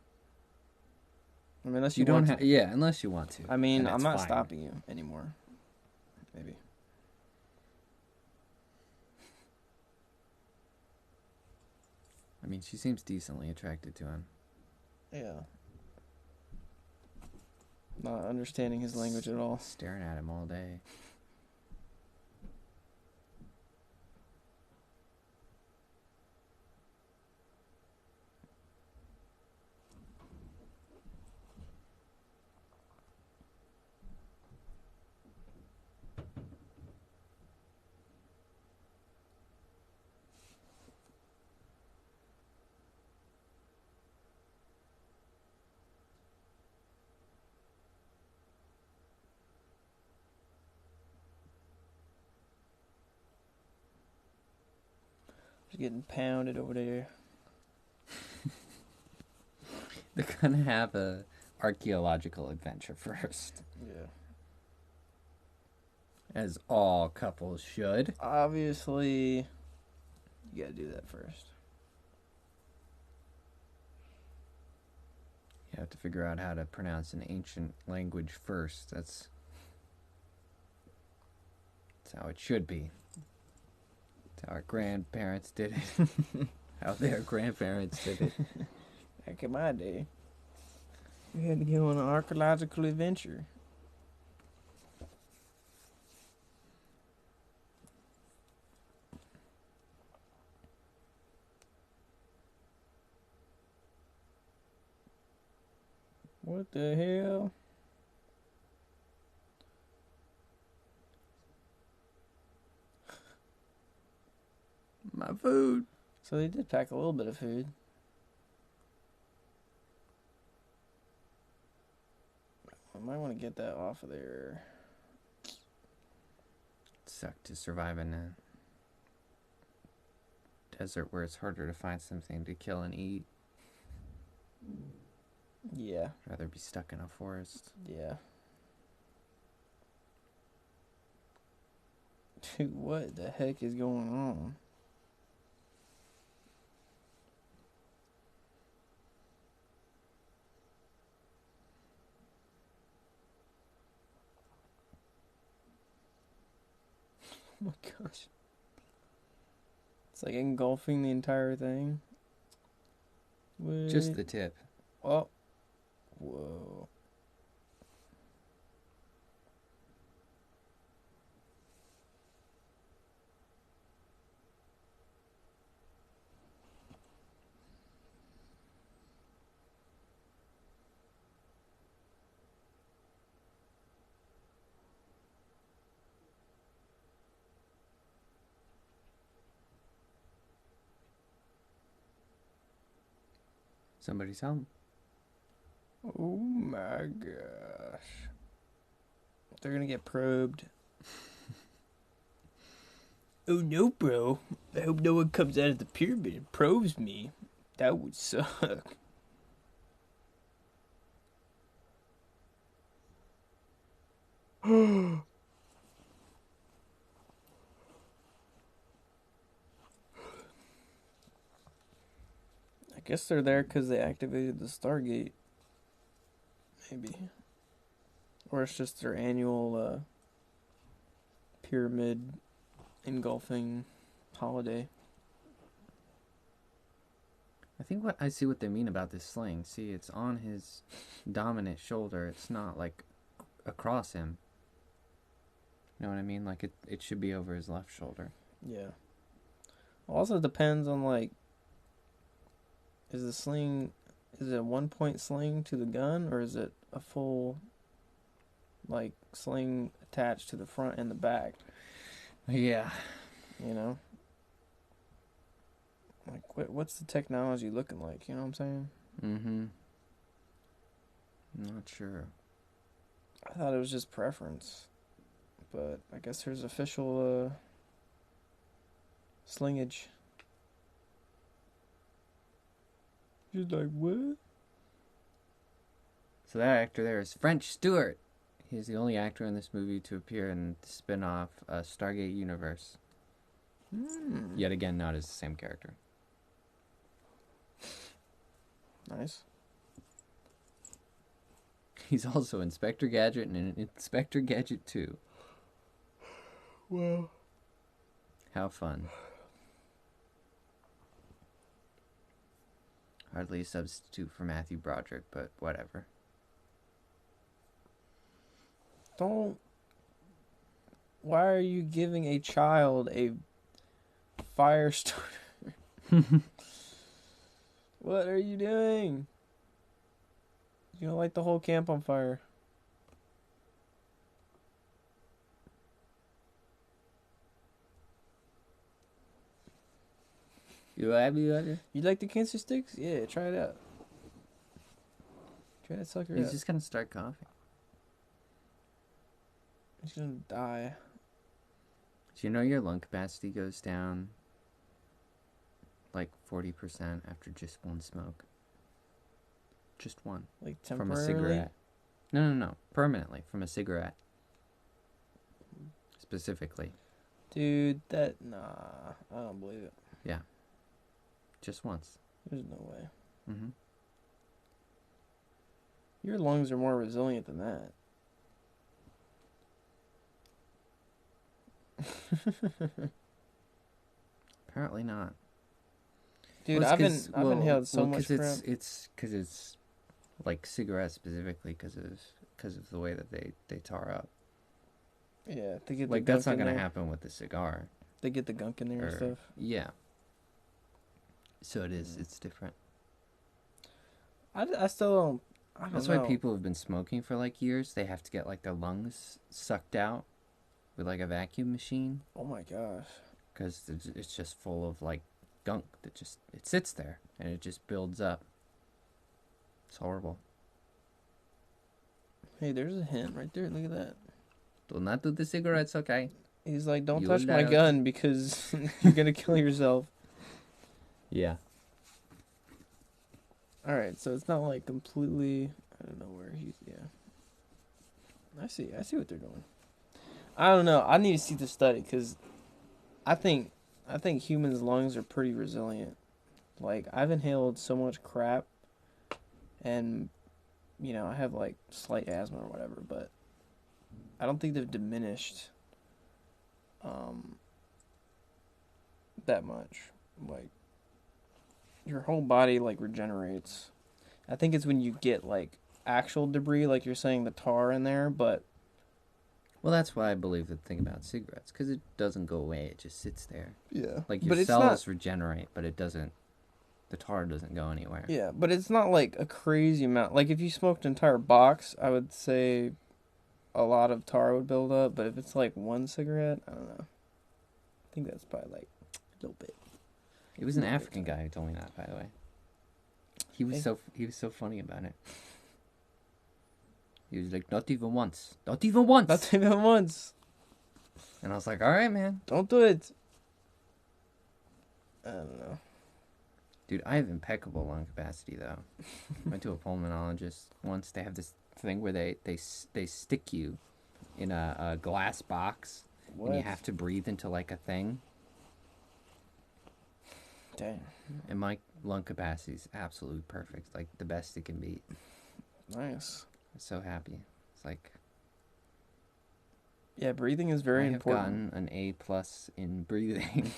I mean, unless you don't want to. Yeah, unless you want to. I mean, I'm not fine. stopping you anymore. Maybe. I mean, she seems decently attracted to him. Yeah. Not understanding his language at all. Staring at him all day. Just getting pounded over there. They're gonna have a archaeological adventure first. Yeah. As all couples should. Obviously, you gotta do that first. You have to figure out how to pronounce an ancient language first. That's how it should be. That's how our grandparents did it. How their grandparents did it. Back in my day, we had to go on an archaeological adventure. What the hell? My food. So they did pack a little bit of food. I might want to get that off of there. Suck to survive in a desert where it's harder to find something to kill and eat. Yeah. Rather be stuck in a forest. Yeah. Dude, what the heck is going on? Oh my gosh. It's like engulfing the entire thing. What? Just the tip. Oh. Whoa. Somebody's home. Oh my gosh. They're gonna get probed. Oh no, bro. I hope no one comes out of the pyramid and probes me. That would suck. I guess they're there because they activated the Stargate. Maybe. Or it's just their annual pyramid engulfing holiday. I think I see what they mean about this sling. See, it's on his dominant shoulder. It's not like across him. You know what I mean? Like it should be over his left shoulder. Yeah. Also depends on like, is it a 1-point sling to the gun, or is it a full like sling attached to the front and the back? Yeah. You know? Like what's the technology looking like, you know what I'm saying? Mm-hmm. Not sure. I thought it was just preference. But I guess there's official slingage. Just like, what? So that actor there is French Stewart. He's the only actor in this movie to appear in the spin-off Stargate universe. Yet again, not as the same character. Nice. He's also Inspector Gadget and Inspector Gadget 2. Well, How fun. Hardly a substitute for Matthew Broderick, but whatever. Why are you giving a child a fire starter? What are you doing? You don't light the whole camp on fire. You like the cancer sticks? Yeah, try it out. Try that sucker He's out. just gonna start coughing. He's gonna die. Do you know your lung capacity goes down like 40% after just one smoke? Just one. Like From temporarily? a cigarette. No. Permanently from a cigarette. Specifically. Dude, nah, I don't believe it. Yeah. Just once. There's no way. Mm-hmm. Your lungs are more resilient than that. Apparently not. Dude, Well, I've inhaled so much crap. It's because it's like cigarettes specifically because of the way that they tar up. Yeah, they get Like the that's gunk not in gonna there. happen with the cigar. They get the gunk in there and stuff. Yeah. So it is. It's different. I still don't. I don't That's know. why people have been smoking for like years. They have to get like their lungs sucked out with like a vacuum machine Oh my gosh. because it's just full of like gunk that just it sits there and it just builds up. It's horrible. Hey, there's a hint right there. Look at that. Do not do the cigarettes, okay? He's like, don't You touch my allowed. gun because you're gonna kill yourself. Yeah. All right, so it's not like completely. I don't know where he's. Yeah. I see what they're doing. I don't know. I need to see the study because I think humans' lungs are pretty resilient. Like I've inhaled so much crap, and I have like slight asthma or whatever, but I don't think they've diminished that much. Like your whole body like regenerates. I think it's when you get like actual debris, like you're saying, the tar in there, but Well, that's why I believe the thing about cigarettes because it doesn't go away; it just sits there. yeah, Like your but it's cells not, regenerate, but it doesn't. The tar doesn't go anywhere. yeah, but it's not like a crazy amount. Like if you smoked an entire box, I would say a lot of tar would build up. But if it's like one cigarette, I don't know. I think that's probably like a little bit. It was an African guy who told me that, by the way. He was so funny about it. He was like, not even once. Not even once. Not even once. And I was like, all right, man. Don't do it. I don't know. Dude, I have impeccable lung capacity, though. Went to a pulmonologist once. They have this thing where they stick you in a glass box. What? And you have to breathe into, like, a thing. Dang. And my lung capacity is absolutely perfect. Like, the best it can be. Nice. I'm so happy. It's like... Yeah, breathing is very important. I have gotten an A+ in breathing,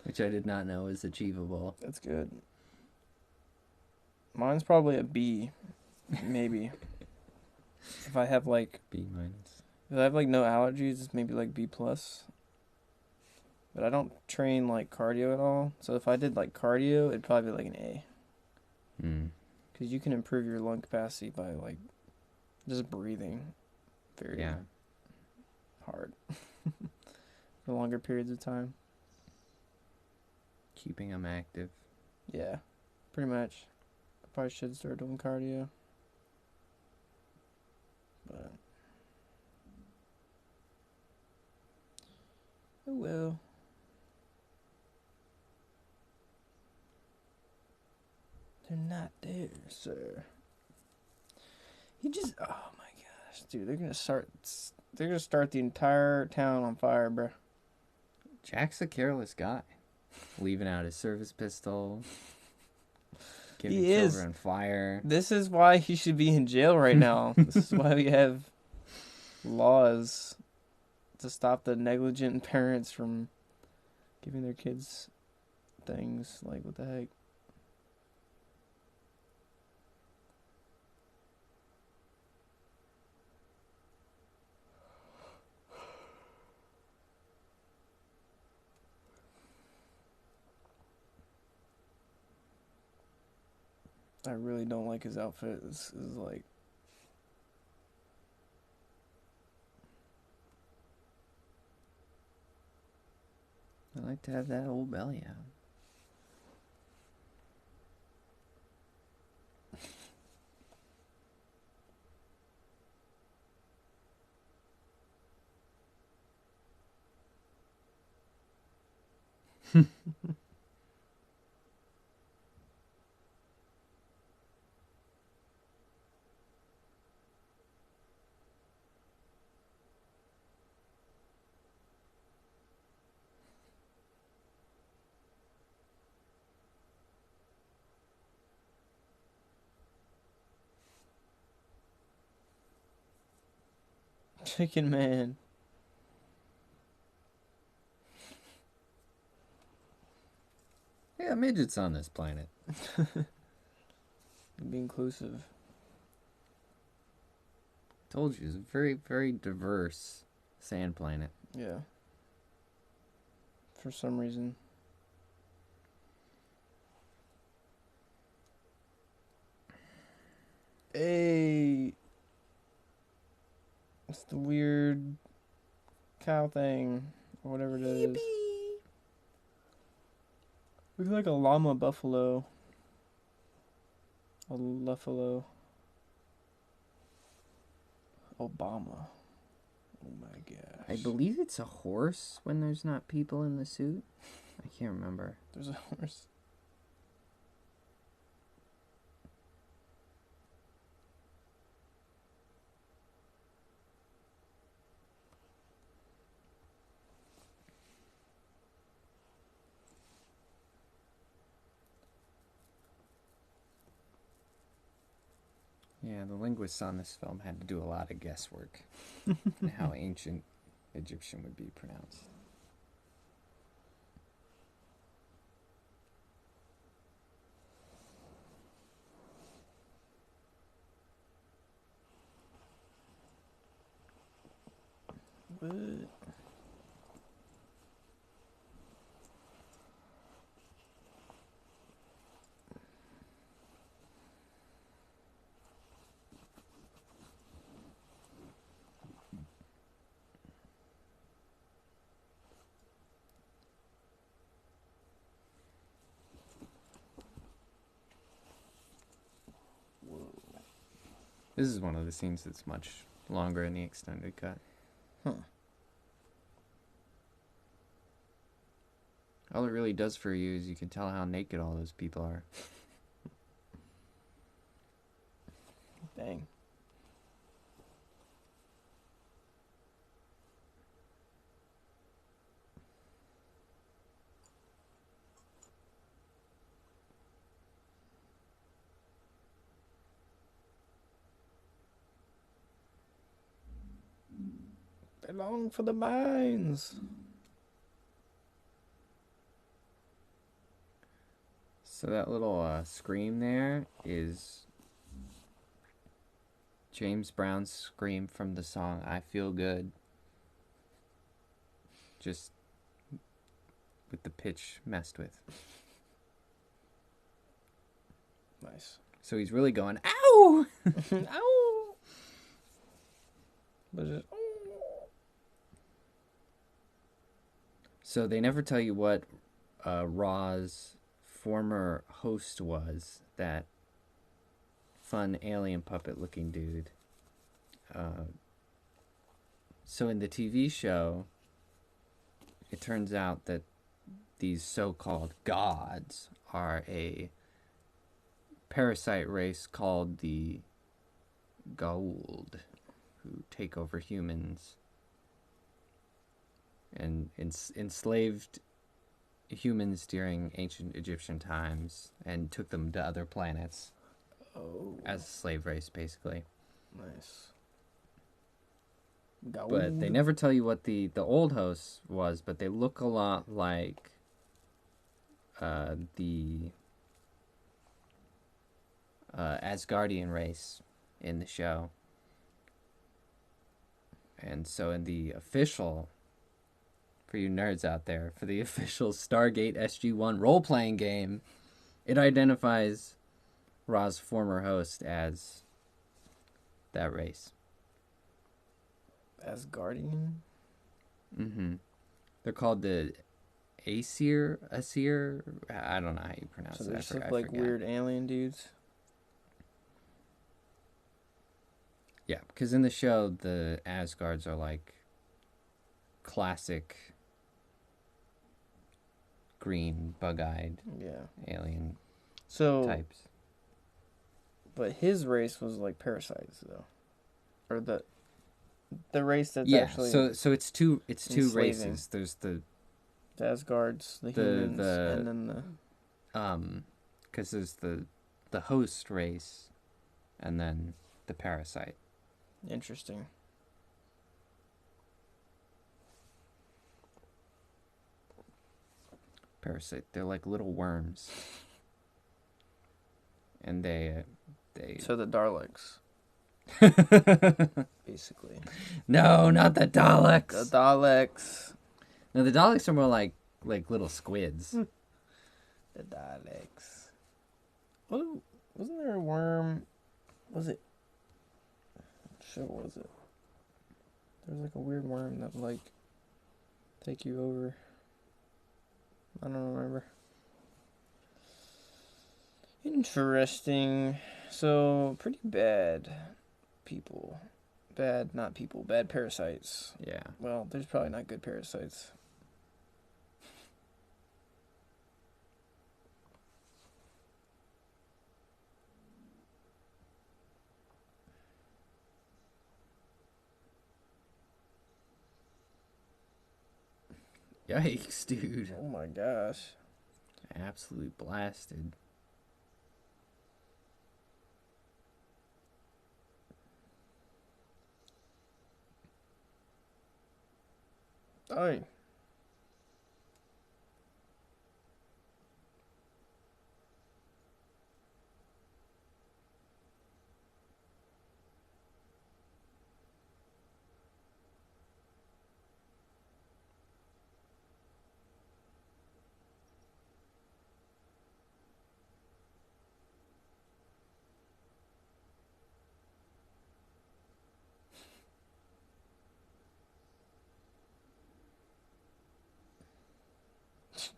which I did not know was achievable. That's good. Mine's probably a B, maybe. If I have like B-. if I have like no allergies, it's maybe like B+. But I don't train like cardio at all, so if I did like cardio, it'd probably be like an A. Because you can improve your lung capacity by like just breathing very hard for longer periods of time. Keeping them active. Yeah, pretty much. I probably should start doing cardio. But oh well. They're not there, sir. He just, oh my gosh, dude, they're gonna start the entire town on fire, bro. Jack's a careless guy, leaving out his service pistol, giving He is. children fire. This is why he should be in jail right now. This is why we have laws to stop the negligent parents from giving their kids things. Like, what the heck? I really don't like his outfit. This is like... I like to have that old belly out. Chicken Man. Yeah, midgets on this planet. Be inclusive. Told you, it's a very, very diverse sand planet. Yeah. For some reason. Hey. It's the weird cow thing. Or whatever it is. Looks like a llama buffalo. A luffalo. Obama. Oh my gosh. I believe it's a horse when there's not people in the suit. I can't remember. There's a horse. Yeah, the linguists on this film had to do a lot of guesswork on how ancient Egyptian would be pronounced. What? This is one of the scenes that's much longer in the extended cut. Huh. All it really does for you is you can tell how naked all those people are. Dang. They long for the mines. So that little scream there is James Brown's scream from the song I Feel Good. Just with the pitch messed with. Nice. So he's really going, ow! Ow! But just, So they never tell you what Raw's former host was, that fun alien puppet looking dude. So in the TV show, it turns out that these so-called gods are a parasite race called the Goa'uld, who take over humans and enslaved humans during ancient Egyptian times and took them to other planets as a slave race, basically. Nice. But they never tell you what the old host was, but they look a lot like the Asgardian race in the show. And so in the official, for you nerds out there, for the official Stargate SG-1 role-playing game, it identifies Ra's former host as that race. Asgardian? Mm-hmm. They're called the Aesir? I don't know how you pronounce it. So they just look like weird alien dudes? Yeah, because in the show, the Asgards are like classic green, bug-eyed alien types. But his race was like parasites, though. Or the race that's actually so it's two races. There's the Asgards, the humans, and then the because there's the host race, and then the parasite. Interesting. Parasite. They're like little worms, and they. So the Daleks. Basically. No, not the Daleks. The Daleks. No, the Daleks are more like little squids. The Daleks. Oh, wasn't there a worm? Was it? What show was it? There was like a weird worm that would like take you over. I don't remember. Interesting. So, pretty bad people. Not people. Bad parasites. Yeah. Well, there's probably not good parasites. Yikes, dude. Oh my gosh. Absolutely blasted. Aye.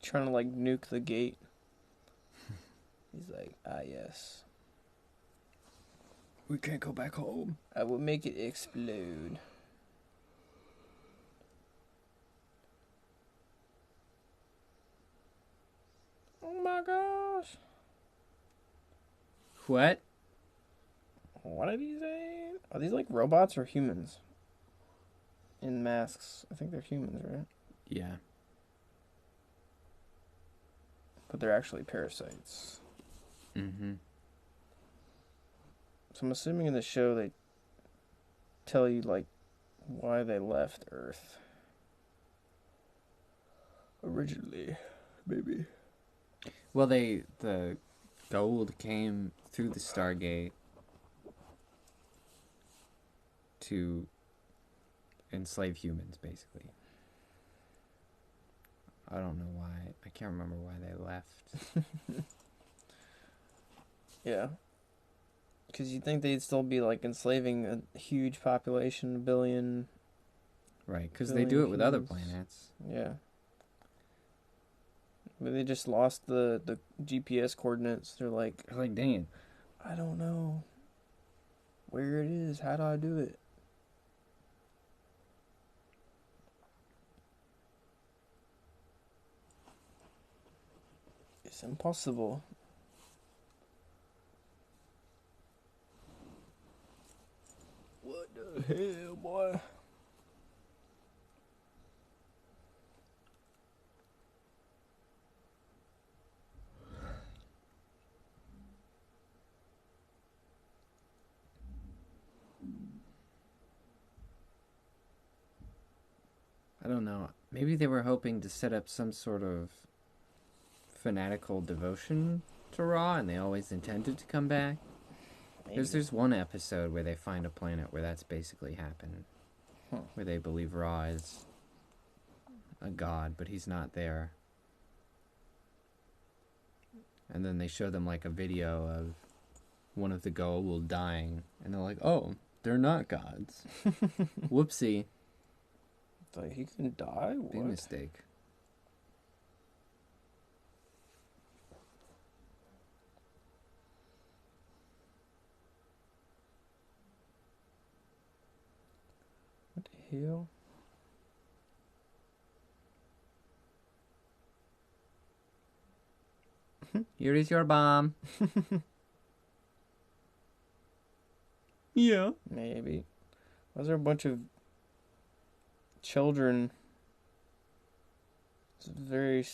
Trying to like nuke the gate. He's like, yes. We can't go back home. I will make it explode. Oh my gosh. What? What did he say? Are these like robots or humans? In masks. I think they're humans, right? Yeah. But they're actually parasites. Mm-hmm. So I'm assuming in the show they tell you like why they left Earth. Originally, maybe. Well, the Goa'uld came through the Stargate to enslave humans, basically. I don't know why. I can't remember why they left. Yeah. Because you'd think they'd still be like enslaving a huge population, 1 billion. Right, because they do it with other humans. planets. Yeah. But they just lost the GPS coordinates. They're like, dang it. I don't know where it is. How do I do it? It's impossible. hell, boy? I don't know. Maybe they were hoping to set up some sort of fanatical devotion to Ra, and they always intended to come back. There's one episode where they find a planet where that's basically happened. Where they believe Ra is a god, but he's not there. And then they show them like a video of one of the Goa'uld dying, and they're like, oh, they're not gods. Whoopsie. It's like, he can die? What? Big mistake. What the hell? Here is your bomb. Yeah. Maybe. Was there a bunch of children? It's very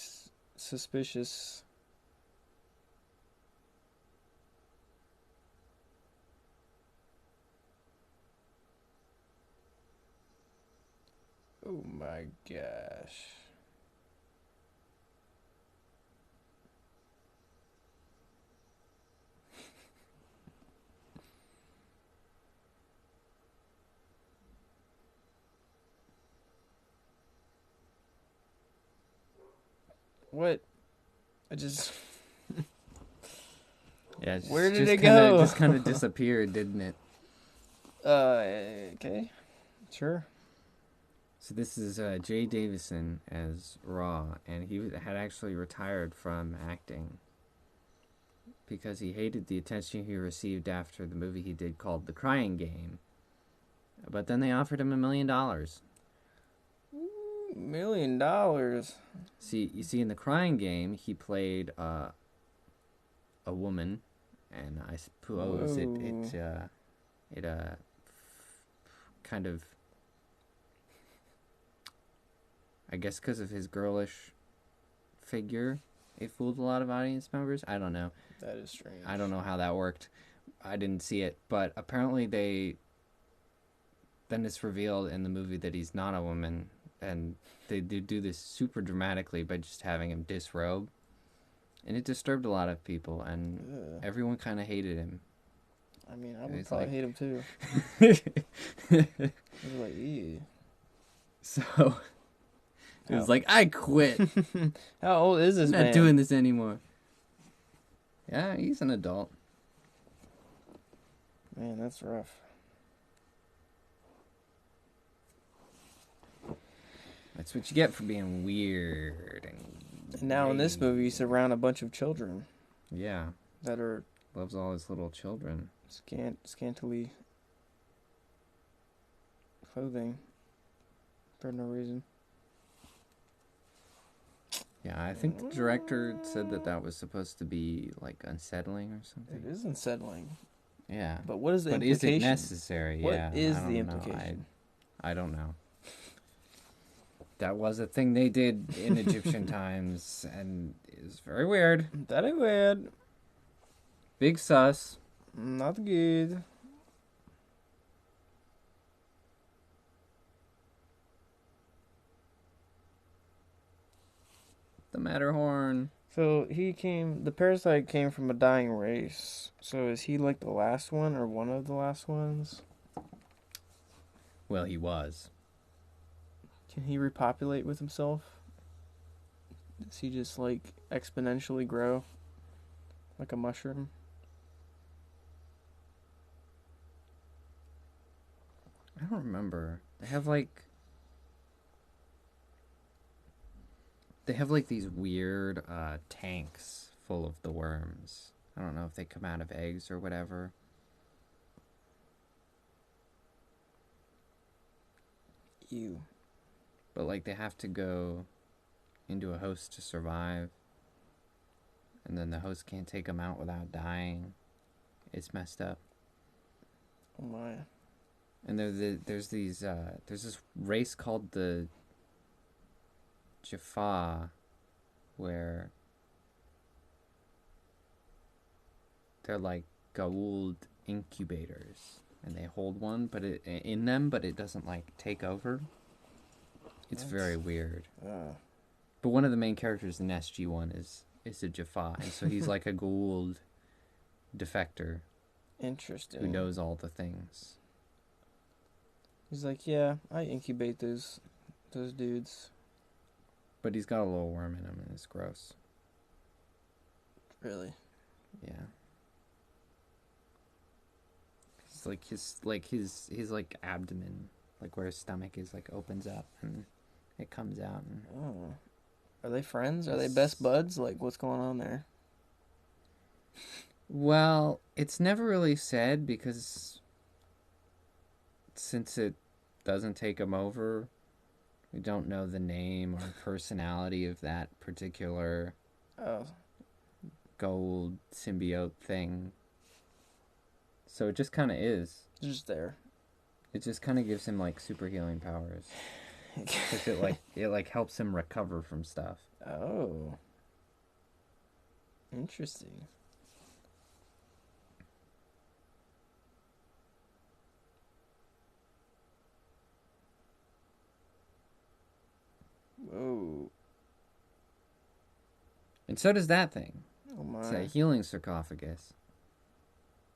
suspicious. Oh my gosh. What? I just... Yeah. Where did just it kinda, go? Just kind of disappeared, didn't it? Okay. Sure. So this is Jay Davison as Ra, and he had actually retired from acting because he hated the attention he received after the movie he did called The Crying Game. But then they offered him $1 million. $1 million. See, you see, in The Crying Game, he played a woman, and I suppose it kind of, I guess because of his girlish figure, it fooled a lot of audience members. I don't know. That is strange. I don't know how that worked. I didn't see it, but apparently then it's revealed in the movie that he's not a woman, and they do this super dramatically by just having him disrobe, and it disturbed a lot of people, and everyone kind of hated him. I mean, I would probably hate him too. I was like, ew. So it was like, I quit. How old is this I'm man? not doing this anymore. Yeah, he's an adult. Man, that's rough. That's what you get for being weird. And now in this movie, he's around a bunch of children. Yeah. That are... Loves all his little children. Scantily clothing. For no reason. Yeah, I think the director said that was supposed to be, like, unsettling or something. It is unsettling. Yeah. But what is the implication? But is it necessary? What yeah. is the implication? I don't know. That was a thing they did in Egyptian times, and it was very weird. Very weird. Big sus. Not good. The Matterhorn. So the parasite came from a dying race. So is he like the last one or one of the last ones? Well, he was. Can he repopulate with himself? Does he just like exponentially grow? Like a mushroom? I don't remember. They have like these weird tanks full of the worms. I don't know if they come out of eggs or whatever. Ew. But like they have to go into a host to survive. And then the host can't take them out without dying. It's messed up. Oh my. And there's this race called the Jaffa, where they're like Goa'uld incubators, and they hold one, but it doesn't like take over. It's very weird. But one of the main characters in SG-1 is a Jaffa, and so he's like a Goa'uld defector. Interesting. Who knows all the things. He's like, yeah, I incubate those dudes. But he's got a little worm in him, and it's gross. Really? Yeah. It's like his abdomen, like where his stomach is, like opens up and it comes out. And oh, are they friends? Are they best buds? Like, what's going on there? Well, it's never really said, because since it doesn't take him over, we don't know the name or personality of that particular Goa'uld symbiote thing. So it just kind of is. It's just there. It just kind of gives him like super healing powers. Because it helps him recover from stuff. Oh. Interesting. Whoa. And so does that thing. Oh my. It's a healing sarcophagus.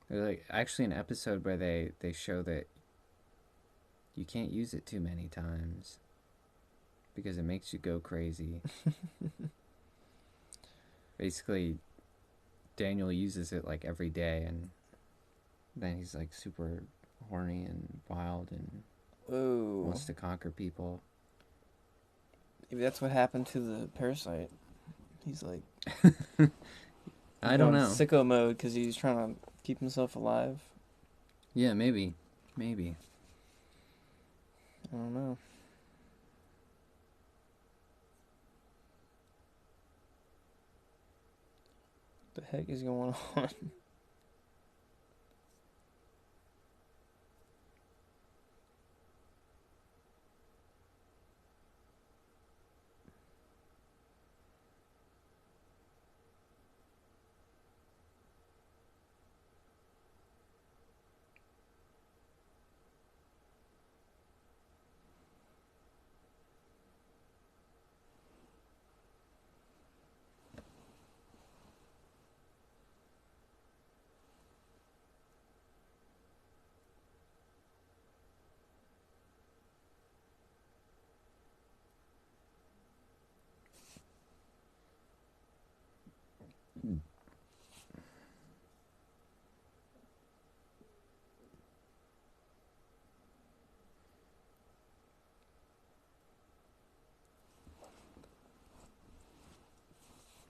There's like actually an episode where they show that you can't use it too many times because it makes you go crazy. Basically, Daniel uses it like every day, and then he's like super horny and wild and wants to conquer people. Maybe that's what happened to the parasite. He's like, I don't know. Sicko mode because he's trying to keep himself alive. Yeah, maybe. I don't know. What the heck is going on?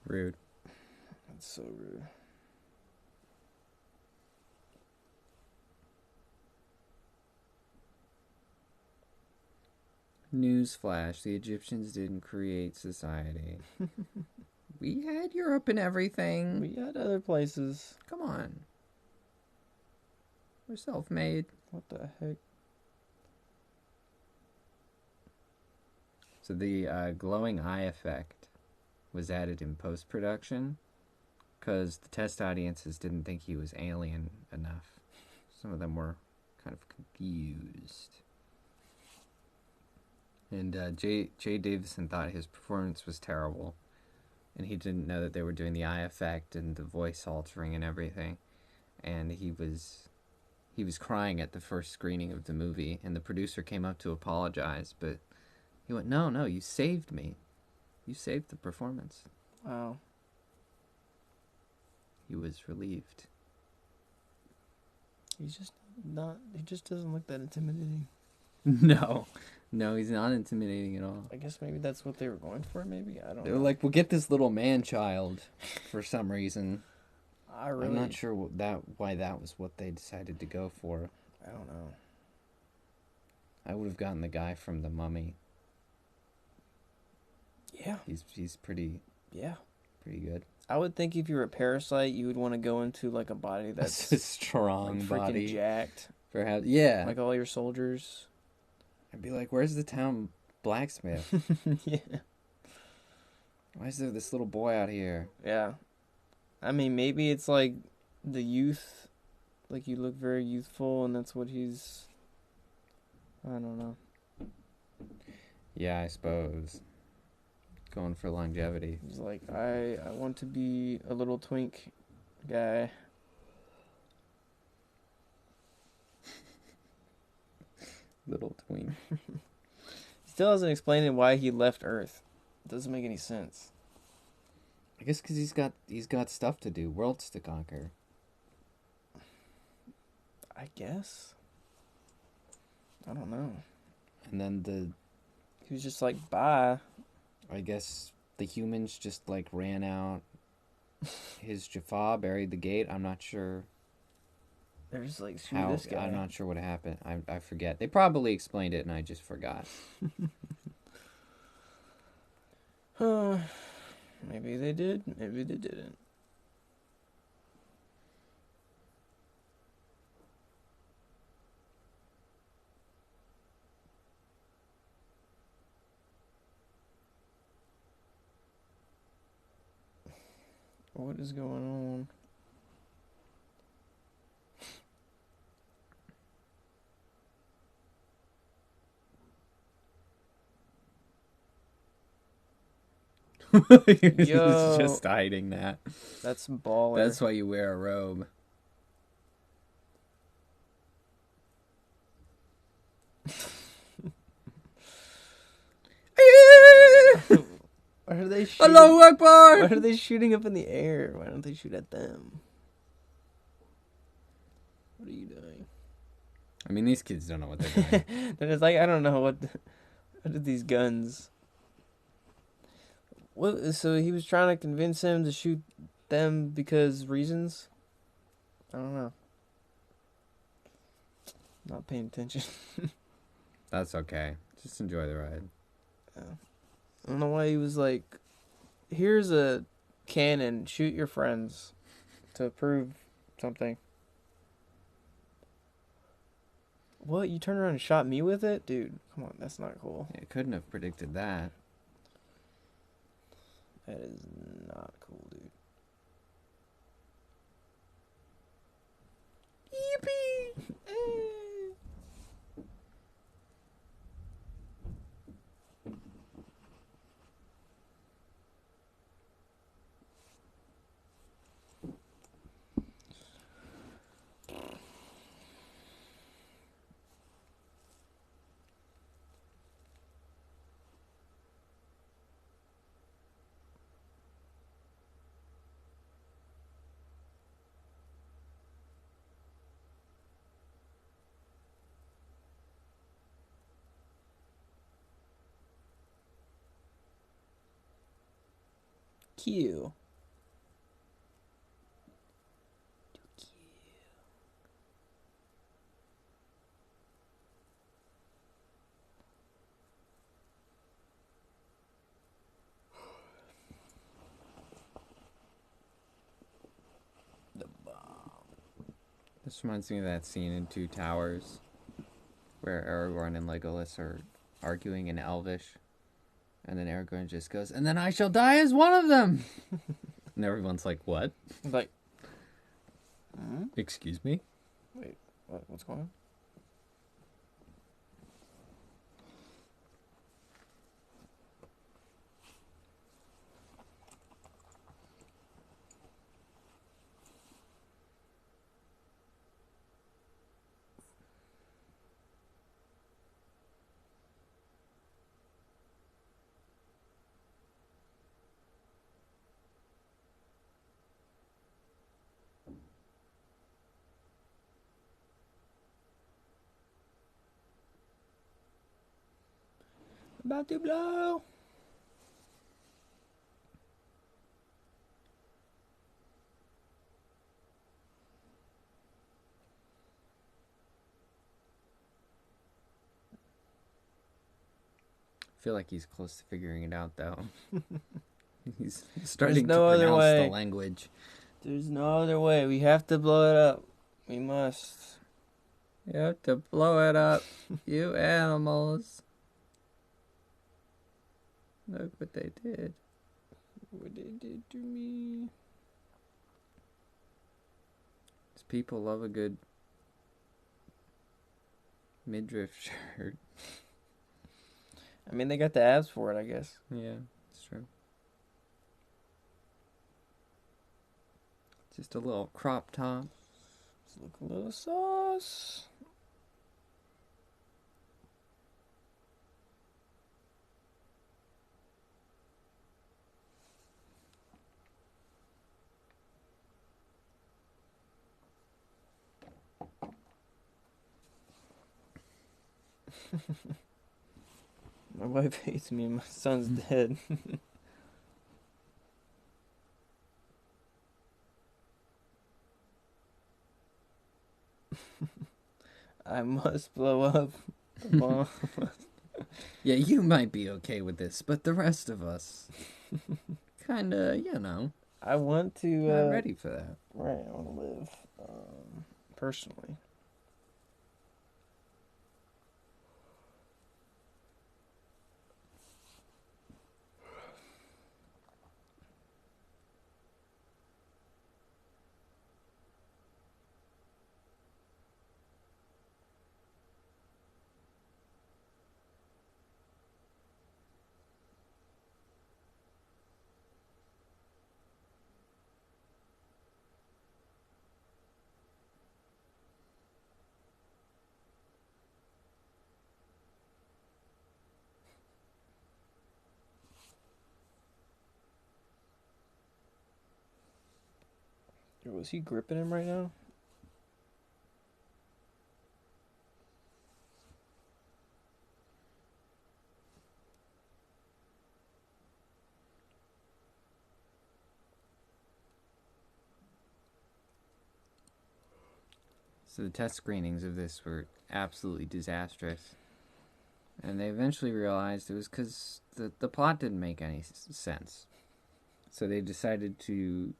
Rude. That's so rude. Newsflash, the Egyptians didn't create society. We had Europe and everything. We had other places. Come on. We're self-made. What the heck? So the glowing eye effect was added in post-production because the test audiences didn't think he was alien enough. Some of them were kind of confused. And Jay Davison thought his performance was terrible. And he didn't know that they were doing the eye effect and the voice altering and everything. And he was crying at the first screening of the movie. And the producer came up to apologize. But he went, no, you saved me. You saved the performance. Wow. He was relieved. He just doesn't look that intimidating. No, he's not intimidating at all. I guess maybe that's what they were going for, maybe? I don't know. They were like, we'll get this little man-child for some reason. I'm not sure why that was what they decided to go for. I don't know. I would have gotten the guy from The Mummy. Yeah. He's pretty good. I would think if you were a parasite, you would want to go into like a body that's a strong like, body. freaking jacked. Perhaps, yeah. Like all your soldiers. I'd be like, where's the town blacksmith? Yeah. Why is there this little boy out here? Yeah. I mean, maybe it's like the youth. Like, you look very youthful, and that's what he's... I don't know. Yeah, I suppose. Going for longevity. He's like, I want to be a little twink guy. Little twink. Still hasn't explained why he left Earth. Doesn't make any sense. I guess because he's got stuff to do, worlds to conquer. I guess. I don't know. And then He was just like, bye. I guess the humans just like ran out. His Jaffa buried the gate. I'm not sure. They're just like, shoot this guy. I'm not sure what happened. I forget. They probably explained it and I just forgot. Maybe they did. Maybe they didn't. What is going on? He's Yo. just hiding that. That's baller. That's why you wear a robe. Why are they shooting? Allahu Akbar! Why are they shooting up in the air? Why don't they shoot at them? What are you doing? I mean, these kids don't know what they're doing. They're just like, I don't know what are these guns. What? So he was trying to convince him to shoot them because reasons? I don't know. Not paying attention. That's okay. Just enjoy the ride. Yeah. I don't know why he was like, here's a cannon, shoot your friends to prove something. What? You turned around and shot me with it? Dude, come on, that's not cool. Yeah, couldn't have predicted that. That is not cool, dude. Yippee! Q. The bomb. This reminds me of that scene in Two Towers where Aragorn and Legolas are arguing in Elvish. And then Aragorn just goes, and then I shall die as one of them! And everyone's like, what? Like, Excuse me? wait, what's going on? About to blow. I feel like he's close to figuring it out, though. He's starting no to other pronounce way. the language. There's no other way. We have to blow it up. We must. You have to blow it up, you animals. Look what they did. What they did to me. These people love a good midriff shirt. I mean, they got the abs for it, I guess. Yeah, it's true. Just a little crop top. Let's look a little sauce. My wife hates me and my son's dead. I must blow up the bomb. Yeah, you might be okay with this, but the rest of us, kinda, you know, I want to... not ready for that. Right, I want to live, personally. Was he gripping him right now? So the test screenings of this were absolutely disastrous. And they eventually realized it was because the plot didn't make any sense. So they decided to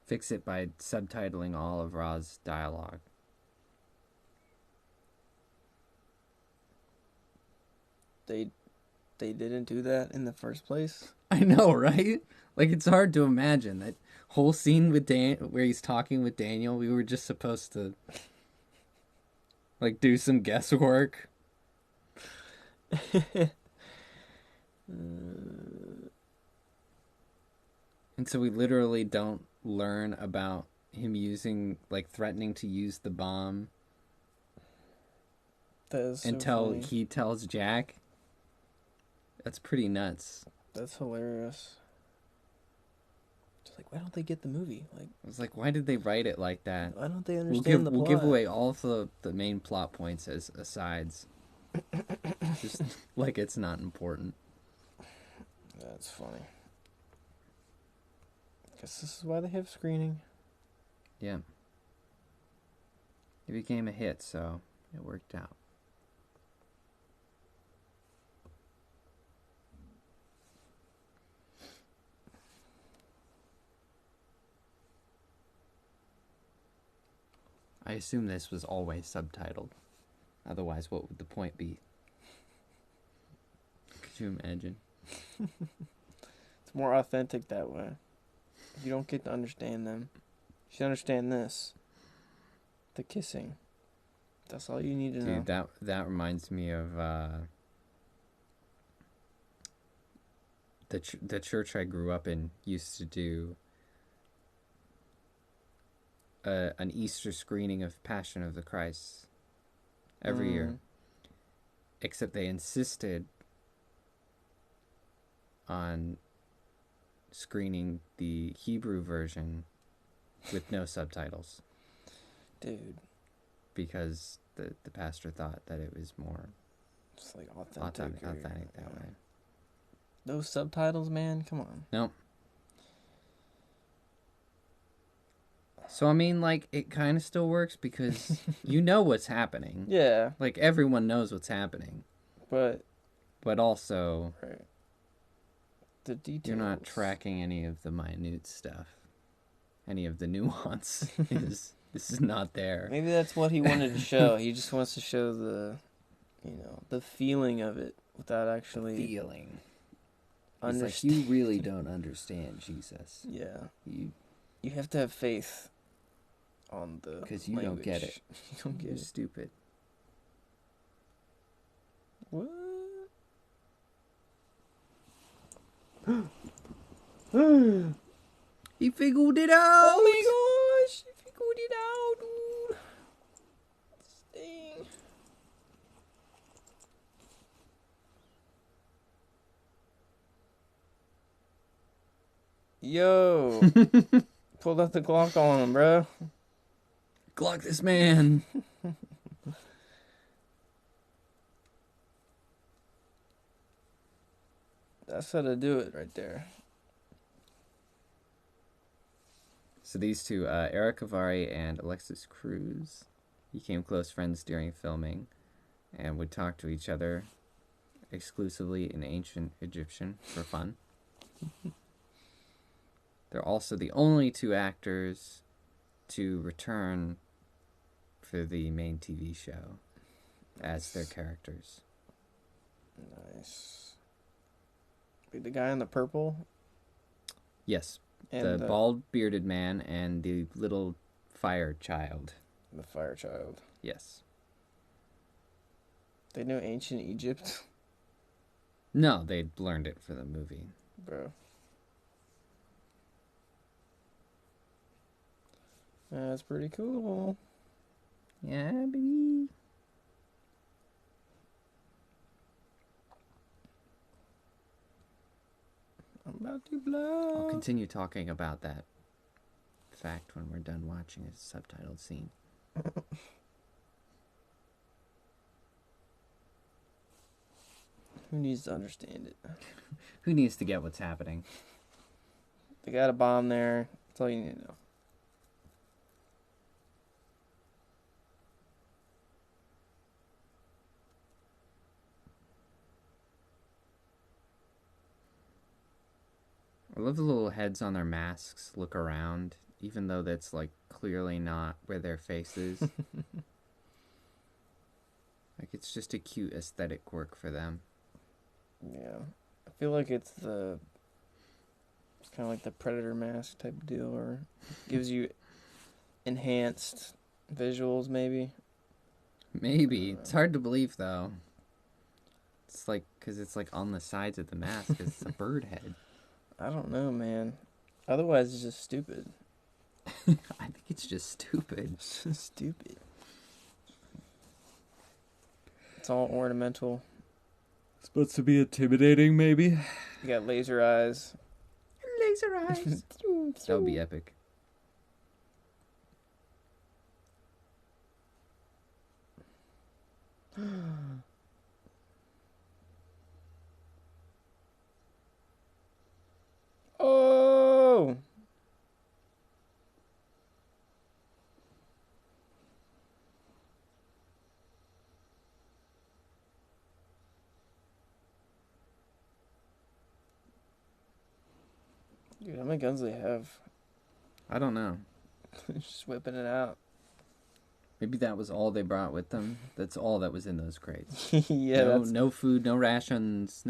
fix it by subtitling all of Ra's dialogue. They didn't do that in the first place? I know, right? Like, it's hard to imagine that whole scene with where he's talking with Daniel. We were just supposed to, like, do some guesswork. And so we literally don't learn about him using, like, threatening to use the bomb until funny. he tells Jack. That's pretty nuts. That's hilarious. It's like, why don't they get the movie? Like, I was like, why did they write it like that? why don't they understand the plot? We'll give away all of the main plot points as asides. Just like it's not important. That's funny. Guess this is why they have screening. Yeah. It became a hit, so it worked out. I assume this was always subtitled. Otherwise, what would the point be? Could you imagine? It's more authentic that way. You don't get to understand them. You should understand this. The kissing. That's all you need to know. Dude, that reminds me of the church I grew up in used to do an Easter screening of Passion of the Christ every year. Except they insisted on screening the Hebrew version with no subtitles. Dude. Because the pastor thought that it was more It's like authentic that way. Those subtitles, man, come on. No. So, I mean, like, it kind of still works because you know what's happening. Yeah. Like, everyone knows what's happening. But also, right. The details. You're not tracking any of the minute stuff. Any of the nuance is This is not there. Maybe that's what he wanted to show. He just wants to show the feeling of it without actually Feeling. It's like, you really don't understand Jesus. Yeah. You have to have faith on the because you don't get it. You don't get You're it. stupid. What? He figured it out! Oh my gosh! He figured it out, dude! Dang. Yo! Pulled out the Glock on him, bro. Glock this man! That's how to do it right there. So these two, Eric Avari and Alexis Cruz, became close friends during filming and would talk to each other exclusively in ancient Egyptian for fun. They're also the only two actors to return for the main TV show as their characters. Nice. Wait, the guy in the purple? Yes, And the bald bearded man and the little fire child. The fire child. Yes. They know ancient Egypt? No, they learned it for the movie. Bro. That's pretty cool. Yeah, baby. I'm about to blow. I'll continue talking about that fact when we're done watching a subtitled scene. Who needs to understand it? Who needs to get what's happening? They got a bomb there. That's all you need to know. I love the little heads on their masks look around, even though that's like clearly not where their face is. Like, it's just a cute aesthetic work for them. Yeah. I feel like it's kind of like the Predator mask type deal, or gives you enhanced visuals, maybe. Maybe. It's hard to believe, though. It's like, because it's like on the sides of the mask. It's a bird head. I don't know, man. Otherwise, it's just stupid. I think it's just stupid. It's just stupid. It's all ornamental. Supposed to be intimidating, maybe? You got laser eyes. Laser eyes. That would be epic. Oh! Dude, how many guns do they have? I don't know. Just whipping it out. Maybe that was all they brought with them. That's all that was in those crates. Yeah, no food, no rations,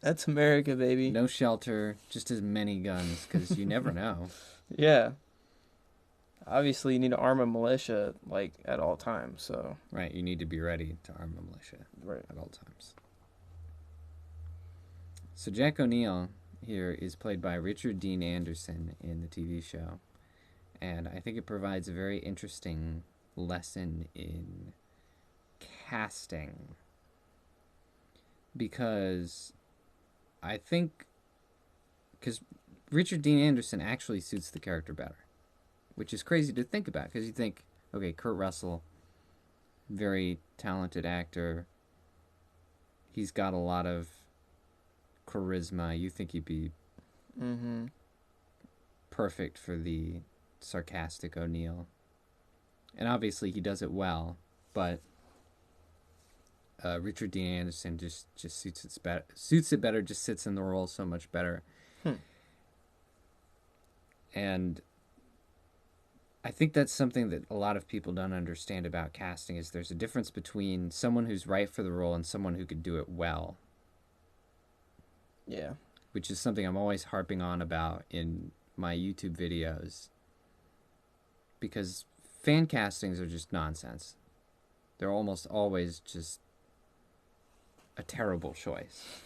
that's America, baby. no shelter, just as many guns, because you never know. Yeah. Obviously, you need to arm a militia, like, at all times, so... Right, you need to be ready to arm a militia Right. at all times. So Jack O'Neill here is played by Richard Dean Anderson in the TV show, and I think it provides a very interesting lesson in casting, because Richard Dean Anderson actually suits the character better, which is crazy to think about, because you think, okay, Kurt Russell, very talented actor, he's got a lot of charisma, you think he'd be perfect for the sarcastic O'Neill, and obviously he does it well, but Richard Dean Anderson just suits it better, just sits in the role so much better. And I think that's something that a lot of people don't understand about casting is there's a difference between someone who's right for the role and someone who could do it well. Yeah. Which is something I'm always harping on about in my YouTube videos. Because fan castings are just nonsense. They're almost always just a terrible choice.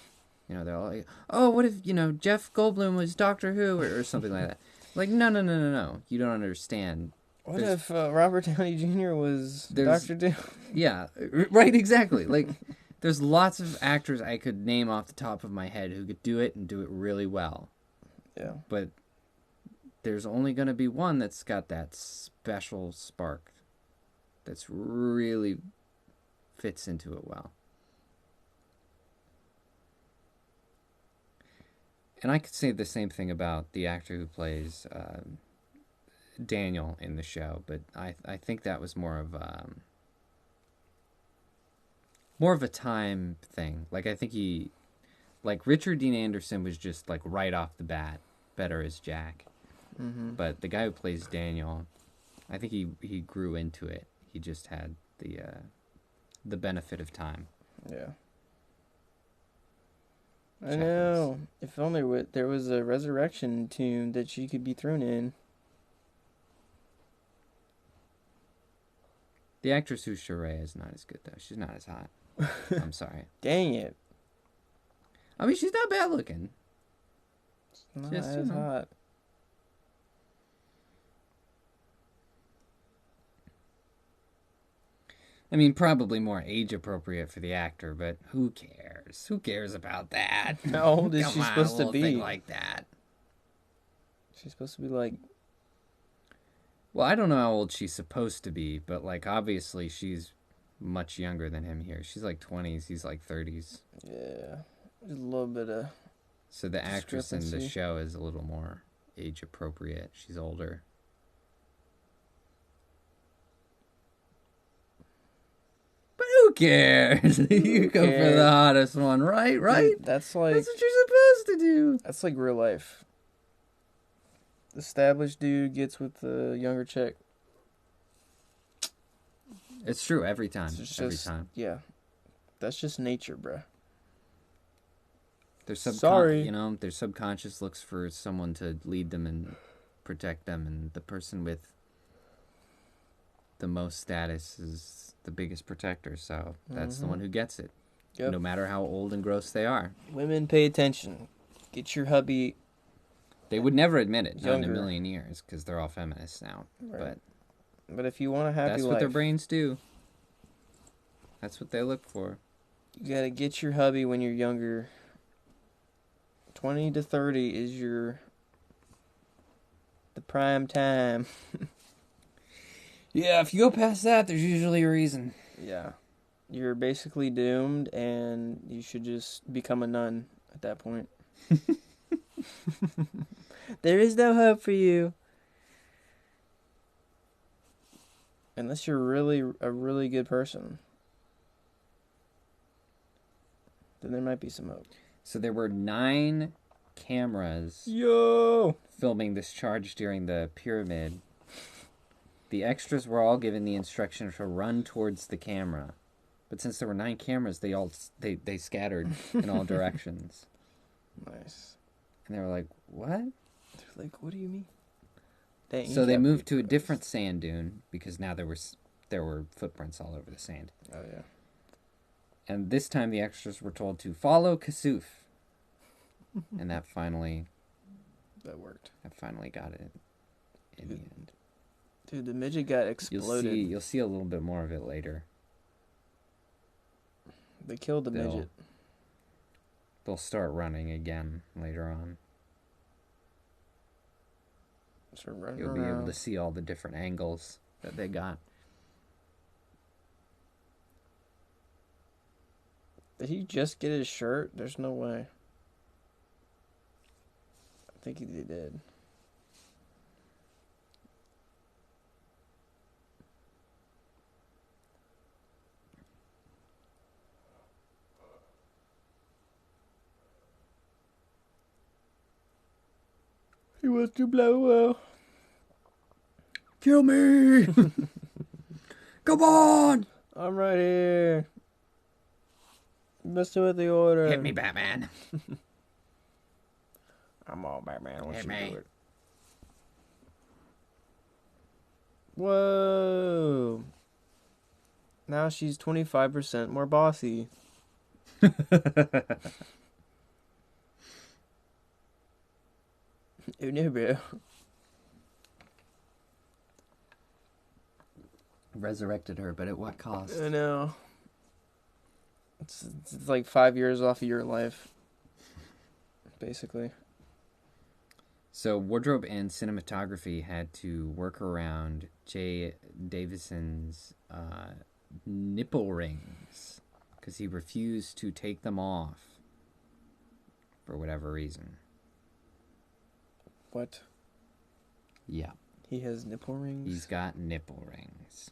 You know, they're all like, oh, what if, Jeff Goldblum was Doctor Who or something like that. Like, no. You don't understand. What if Robert Downey Jr. was Doctor Doom? Yeah, right, exactly. Like, there's lots of actors I could name off the top of my head who could do it and do it really well. Yeah. But there's only going to be one that's got that special spark that's really fits into it well. And I could say the same thing about the actor who plays Daniel in the show, but I think that was more of a time thing. Like, I think Richard Dean Anderson was just like right off the bat better as Jack. Mm-hmm. But the guy who plays Daniel, I think he grew into it. He just had the benefit of time. Yeah. I know. If only there was a resurrection tomb that she could be thrown in. The actress who's Sheree is not as good, though. She's not as hot. I'm sorry. Dang it. I mean, she's not bad looking. Not as hot. I mean, probably more age appropriate for the actor, but who cares? Who cares about that? How old is she supposed to be? Thing like that. She's supposed to be like. Well, I don't know how old she's supposed to be, but like obviously she's much younger than him here. She's like 20s, he's like 30s. Yeah, there's a little bit of. So the actress in the show is a little more age appropriate. She's older. Who cares? You go for the hottest one, right? Right? Dude, that's what you're supposed to do. That's like real life. The established dude gets with the younger chick. It's true every time. Every time. Yeah. That's just nature, bruh. Their their subconscious looks for someone to lead them and protect them, and the person with the most status is the biggest protector, so that's the one who gets it. Yep. No matter how old and gross they are. Women, pay attention. Get your hubby. They would never admit it, not in a million years, because they're all feminists now. Right. But if you want a happy life, that's what their brains do. That's what they look for. You gotta get your hubby when you're younger. 20 to 30 is the prime time. Yeah, if you go past that, there's usually a reason. Yeah. You're basically doomed, and you should just become a nun at that point. There is no hope for you. Unless you're really a really good person. Then there might be some hope. So there were 9 cameras filming this charge during the pyramid. The extras were all given the instruction to run towards the camera. But since there were 9 cameras, they scattered in all directions. Nice. And they were like, what? They're like, what do you mean? So they moved to a different sand dune because now there were footprints all over the sand. Oh, yeah. And this time the extras were told to follow Kasuf. And that finally... That worked. That finally got it in the end. Dude, the midget got exploded. You'll see a little bit more of it later. They killed the midget. They'll start running again later on. You'll be able to see all the different angles that they got. Did he just get his shirt? There's no way. I think he did. He wants to blow Kill me! Come on! I'm right here. Messing with the order. Hit me, Batman. I'm all Batman. What Hit you me. do it? Whoa. Now she's 25% more bossy. Oh no, bro. Resurrected her, but at what cost? I know. It's like 5 years off of your life, basically. So wardrobe and cinematography had to work around Jay Davison's nipple rings because he refused to take them off for whatever reason. What? Yeah. He has nipple rings? He's got nipple rings.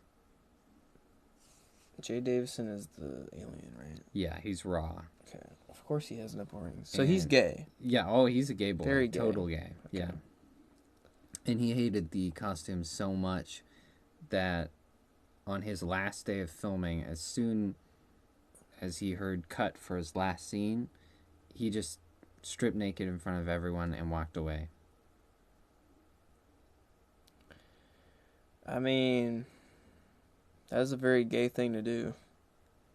Jay Davison is the alien, right? Yeah, he's raw. Okay. Of course he has nipple rings. So he's gay. Yeah, oh, he's a gay boy. Very gay. Total gay. Okay. Yeah. And he hated the costumes so much that on his last day of filming, as soon as he heard cut for his last scene, he just stripped naked in front of everyone and walked away. I mean, that's a very gay thing to do.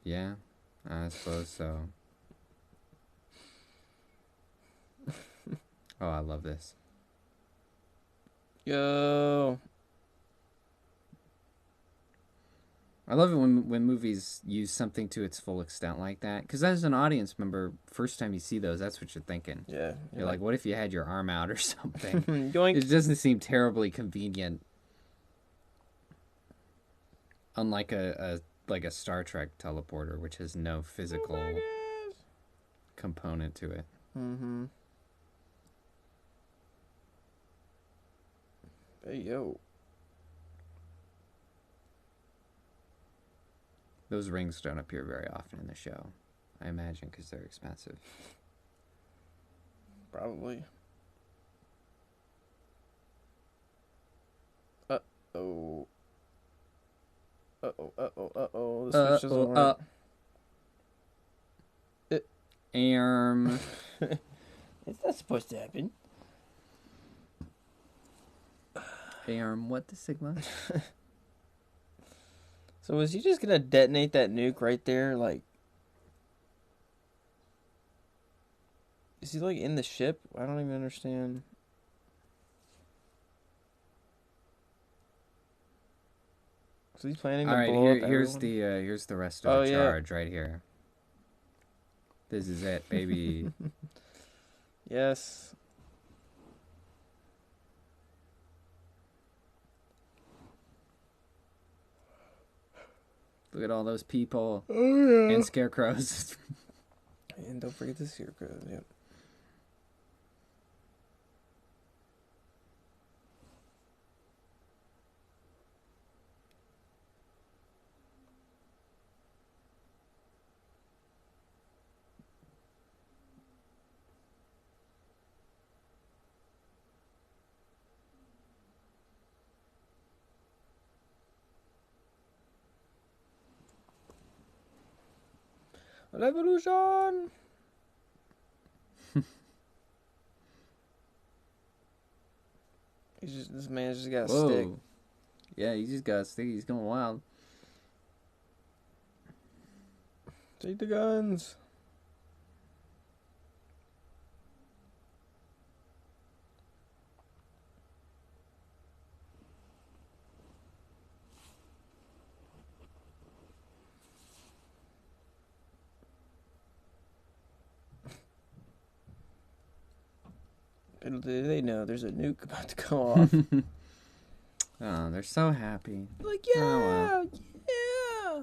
Yeah, I suppose so. Oh, I love this. Yo. I love it when movies use something to its full extent like that. Because as an audience member, first time you see those, that's what you're thinking. Yeah. You're like, what if you had your arm out or something? Yoink. It doesn't seem terribly convenient. Unlike a Star Trek teleporter, which has no physical component to it. Mm-hmm. Hey, yo. Those rings don't appear very often in the show, I imagine, because they're expensive. Probably. Uh-oh. Uh-oh. The switch doesn't work. It's not supposed to happen. What the Sigma? So was he just gonna detonate that nuke right there? Like, is he like in the ship? I don't even understand. So he's planning to blow up here's everyone? here's the rest of the charge right here. This is it, baby. Yes. Look at all those people. Oh, yeah. And scarecrows. And don't forget the scarecrows, yep. Revolution! This man's just got a stick. Yeah, he just got a stick. He's going wild. Take the guns. They know there's a nuke about to go off. Oh, they're so happy. Like, Oh, yeah.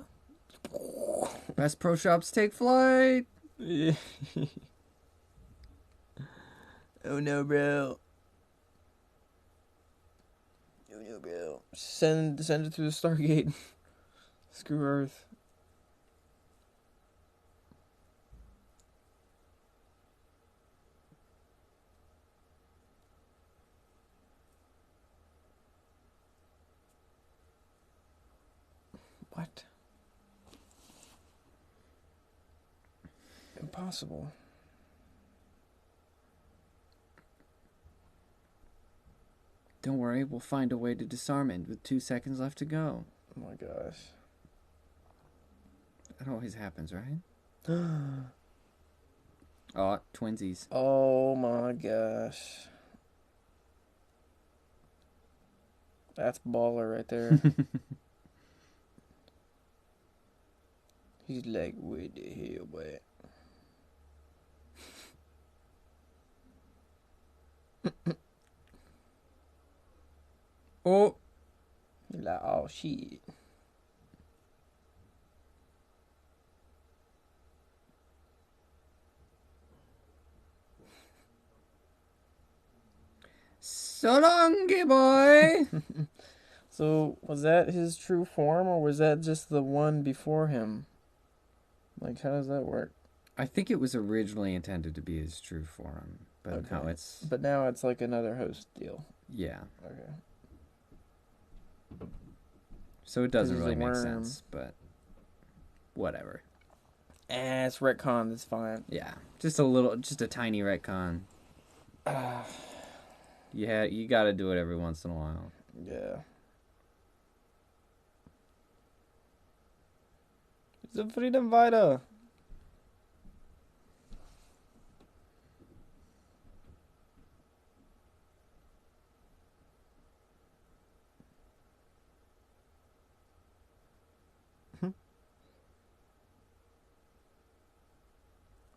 Best pro shops take flight. Yeah. Oh no, bro. Oh no, bro. Send it through the Stargate. Screw Earth. What? Impossible. Don't worry, we'll find a way to disarm it with 2 seconds left to go. Oh my gosh. That always happens, right? Oh, twinsies. Oh my gosh. That's baller right there. He's like, where the hell, boy? Oh! He's like, oh shit. So long, boy! So, was that his true form, or was that just the one before him? Like, how does that work? I think it was originally intended to be his true form, but Okay. now it's... But now it's like another host deal. Yeah. Okay. So it doesn't 'Cause he's really a make worm. sense, but whatever. It's retcon, that's fine. Yeah. Just a tiny retcon. Yeah, you gotta do it every once in a while. Yeah. It's a freedom fighter.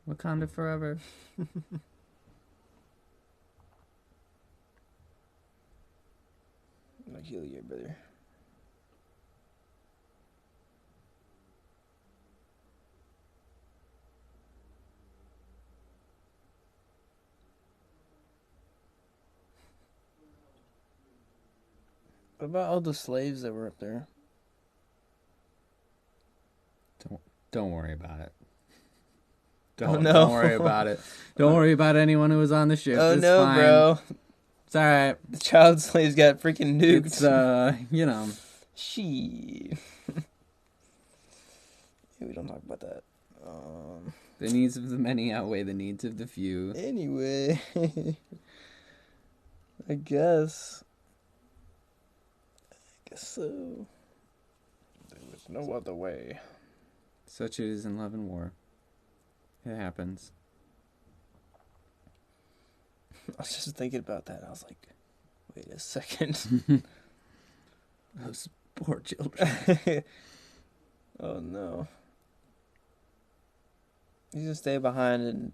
Wakanda forever. I'll heal you, brother. What about all the slaves that were up there? Don't worry about it. Oh, Don't, no. don't worry about it. Don't worry about anyone who was on the ship. Oh It's no, fine. bro. It's alright. The child slaves got freaking nuked. It's, you know. She. Yeah, we don't talk about that. The needs of the many outweigh the needs of the few. Anyway. I guess so. There was no other way. Such it is in love and war. It happens. I was just thinking about that. I was like, wait a second. Those poor children. Oh no. He's gonna stay behind and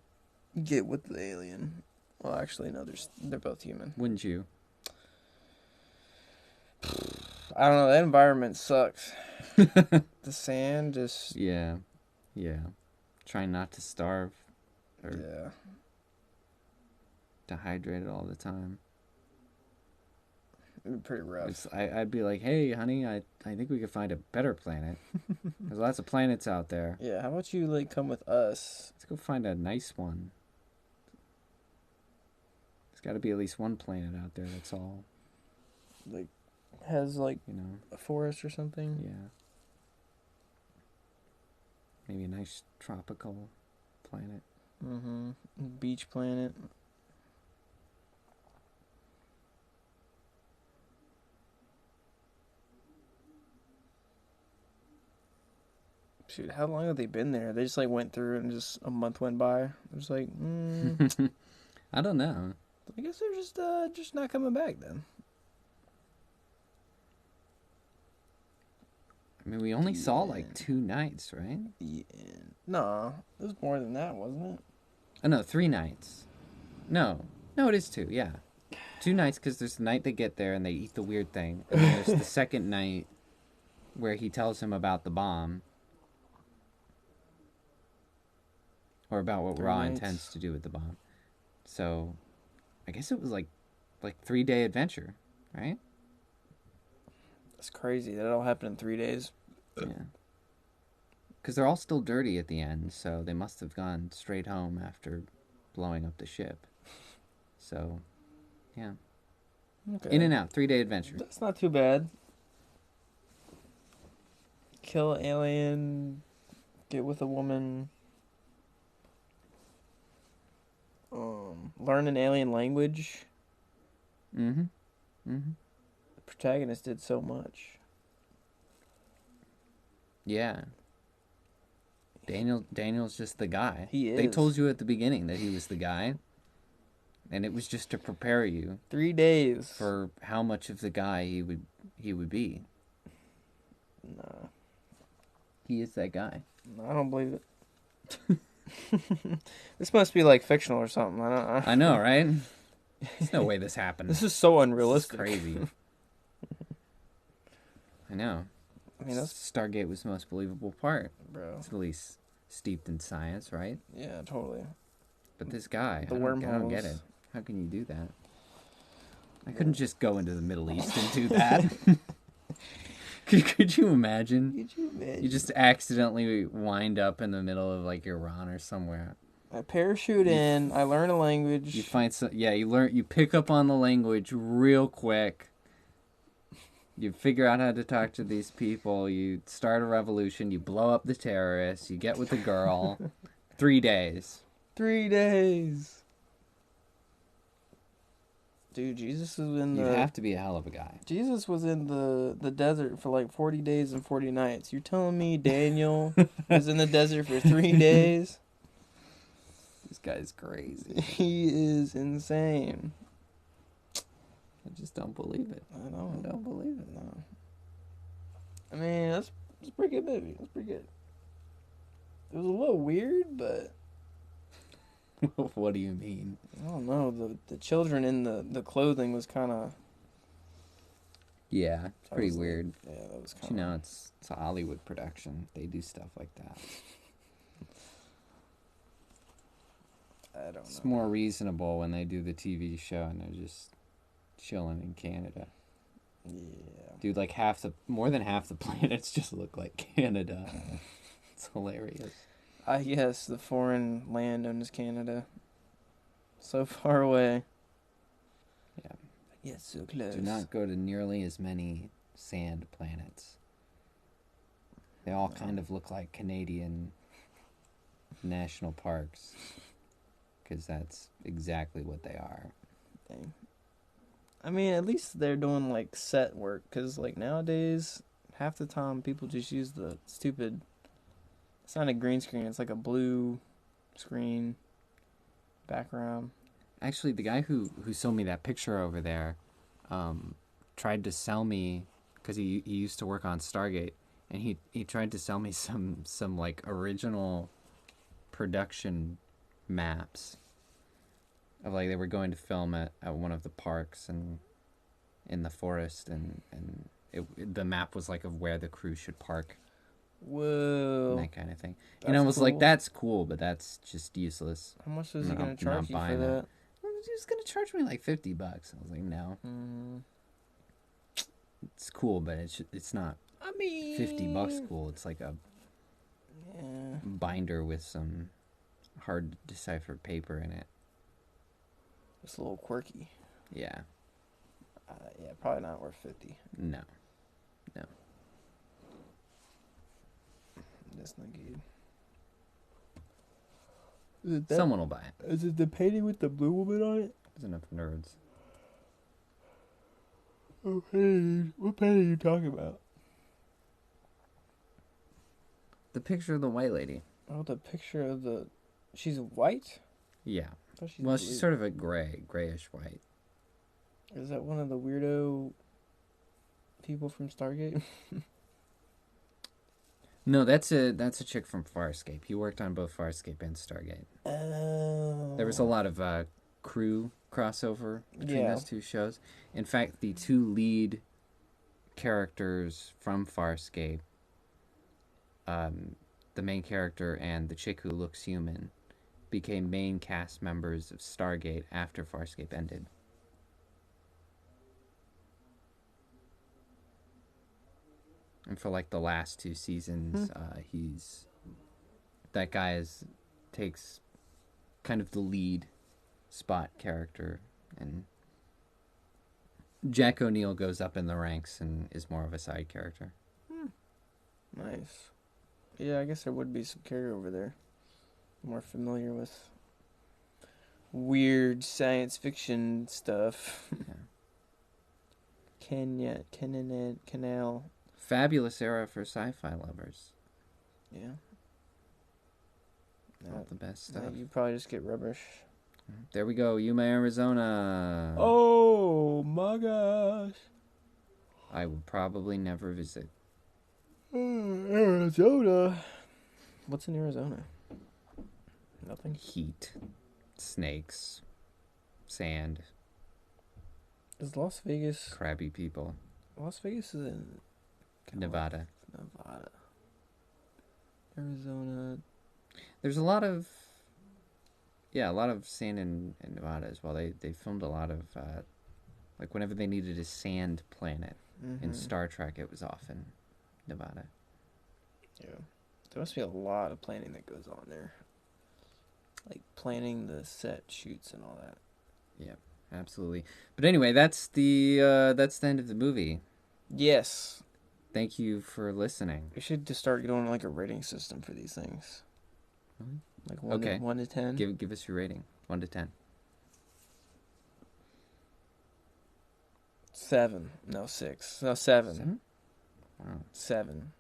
get with the alien. Well, actually, no, they're both human. Wouldn't you? I don't know. That environment sucks. The sand just. Yeah. Trying not to starve or Yeah. dehydrated all the time. It'd be pretty rough. I'd be like, hey, honey, I think we could find a better planet. There's lots of planets out there. Yeah, how about you, like, come with us? Let's go find a nice one. There's got to be at least one planet out there that's all, Like, has, like, you know, a forest or something? yeah. Maybe a nice tropical planet. Mm-hmm. Beach planet. Shoot, how long have they been there? They just, like, went through and just a month went by. They're just like, I don't know. I guess they're just not coming back then. I mean, we only saw like 2 nights, right? The end. No, it was more than that, wasn't it? Oh, no, 3 nights. No, it is 2, yeah. 2 nights because there's the night they get there and they eat the weird thing. And then there's the second night where he tells him about the bomb. Or about what 3 Ra nights. intends to do with the bomb. So, I guess it was like 3-day adventure, right? That's crazy. That all happened in 3 days. Yeah. Because they're all still dirty at the end, so they must have gone straight home after blowing up the ship. So, yeah. Okay. In and out, 3-day adventure. That's not too bad. kill an alien, get with a woman, learn an alien language. Mm-hmm. Mm-hmm. The protagonist did so much. Yeah. Daniel's just the guy. He is. They told you at the beginning that he was the guy. And it was just to prepare you 3 days. for how much of the guy he would be. Nah. He is that guy. I don't believe it. This must be like fictional or something. I know, right? There's no way this happened. This is so unrealistic. This is crazy. I know. I mean, that's Stargate was the most believable part. bro. It's at least steeped in science, right? Yeah, totally. But this guy, The I don't get wormholes. it. How can you do that? I couldn't just go into the Middle East and do that. Could you imagine? Could you imagine? You just accidentally wind up in the middle of like Iran or somewhere. I parachute in. I learn a language. You find some, yeah. You pick up on the language real quick. You figure out how to talk to these people. You start a revolution. You blow up the terrorists. You get with the girl. 3 days. 3 days. Dude, Jesus was in the. You have to be a hell of a guy. Jesus was in the desert for like 40 days and 40 nights. You're telling me Daniel was in the desert for 3 days? This guy's crazy. He is insane. I just don't believe it. I don't believe it. No. I mean, that's a pretty good movie. It's pretty good. It was a little weird, but What do you mean? I don't know. The children in the clothing was kind of. Yeah, it's pretty like, weird. Yeah, that was But kind of. it's a Hollywood production. They do stuff like that. I don't know. It's more reasonable when they do the TV show and they're just chilling in Canada. Yeah. Dude, like more than half the planets just look like Canada. It's hilarious. I guess the foreign land known as Canada. So far away. Yeah. Yet so close. Do not go to nearly as many sand planets. They all kind of look like Canadian national parks. Because that's exactly what they are. Dang. I mean, at least they're doing like set work. Because like nowadays, half the time people just use the stupid. It's not a green screen. It's like a blue screen background. Actually, the guy who sold me that picture over there tried to sell me, because he used to work on Stargate, and he tried to sell me some like original production maps of like they were going to film at one of the parks and in the forest, and the map was like of where the crew should park. Whoa. And that kind of thing. And I was like, that's cool, but that's just useless. How much was he I'm going to not charge you for buying that? He was going to charge me like $50. I was like, no. It's cool, but it's not I mean, $50 cool. It's like a yeah. binder with some hard to decipher paper in it. It's a little quirky. Yeah. Yeah, probably not worth 50. No. That's not good. Someone will buy it. Is it the painting with the blue woman on it? There's enough nerds. Oh, hey, what painting are you talking about? The picture of the white lady. Oh, the picture of the... She's white? Yeah. I thought Well, blue. she's sort of a grayish white. Is that one of the weirdo people from Stargate? No, that's a chick from Farscape. He worked on both Farscape and Stargate. Oh. There was a lot of crew crossover between Yeah. those two shows. In fact, the two lead characters from Farscape, the main character and the chick who looks human, became main cast members of Stargate after Farscape ended. And for like the last 2 seasons, that guy takes kind of the lead spot character, and Jack O'Neill goes up in the ranks and is more of a side character. Nice. Yeah, I guess there would be some carryover there. More familiar with weird science fiction stuff. Yeah. Canal. Fabulous era for sci-fi lovers. Yeah. All the best stuff. You probably just get rubbish. There we go, Yuma, Arizona. Oh my gosh. I will probably never visit. Arizona. What's in Arizona? Nothing. Heat, snakes, sand, Is Las Vegas... crabby people. Las Vegas is in... Nevada. Nevada. Arizona. There's a lot of sand in Nevada as well. They filmed a lot of like whenever they needed a sand planet in Star Trek, it was often Nevada. Yeah, there must be a lot of planning that goes on there, like planning the set shoots and all that. Yeah, absolutely. But anyway, that's the end of the movie. Yes. Thank you for listening. We should just start doing like a rating system for these things. Really? Like 1 to 10. Give us your rating. 1 to 10. 7. No, 6. No, 7. 7? Wow. 7.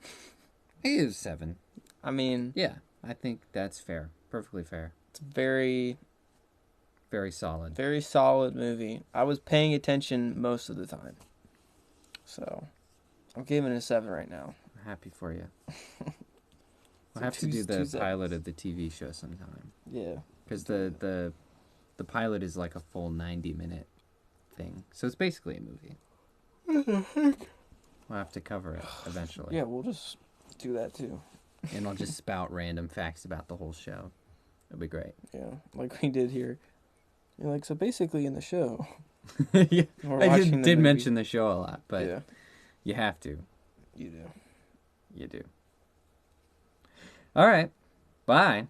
I give it 7. I mean... Yeah, I think that's fair. Perfectly fair. It's very... Very solid. Very solid movie. I was paying attention most of the time. So, I'm giving it a 7 right now. I'm happy for you. We'll have to do the pilot of the TV show sometime. Yeah. Because the pilot is like a full 90-minute thing. So it's basically a movie. We'll have to cover it eventually. Yeah, we'll just do that too. And I'll just spout random facts about the whole show. It'll be great. Yeah, like we did here. You're like, so basically in the show. Yeah, I did mention the show a lot, but yeah. You have to. You do. You do. All right. Bye.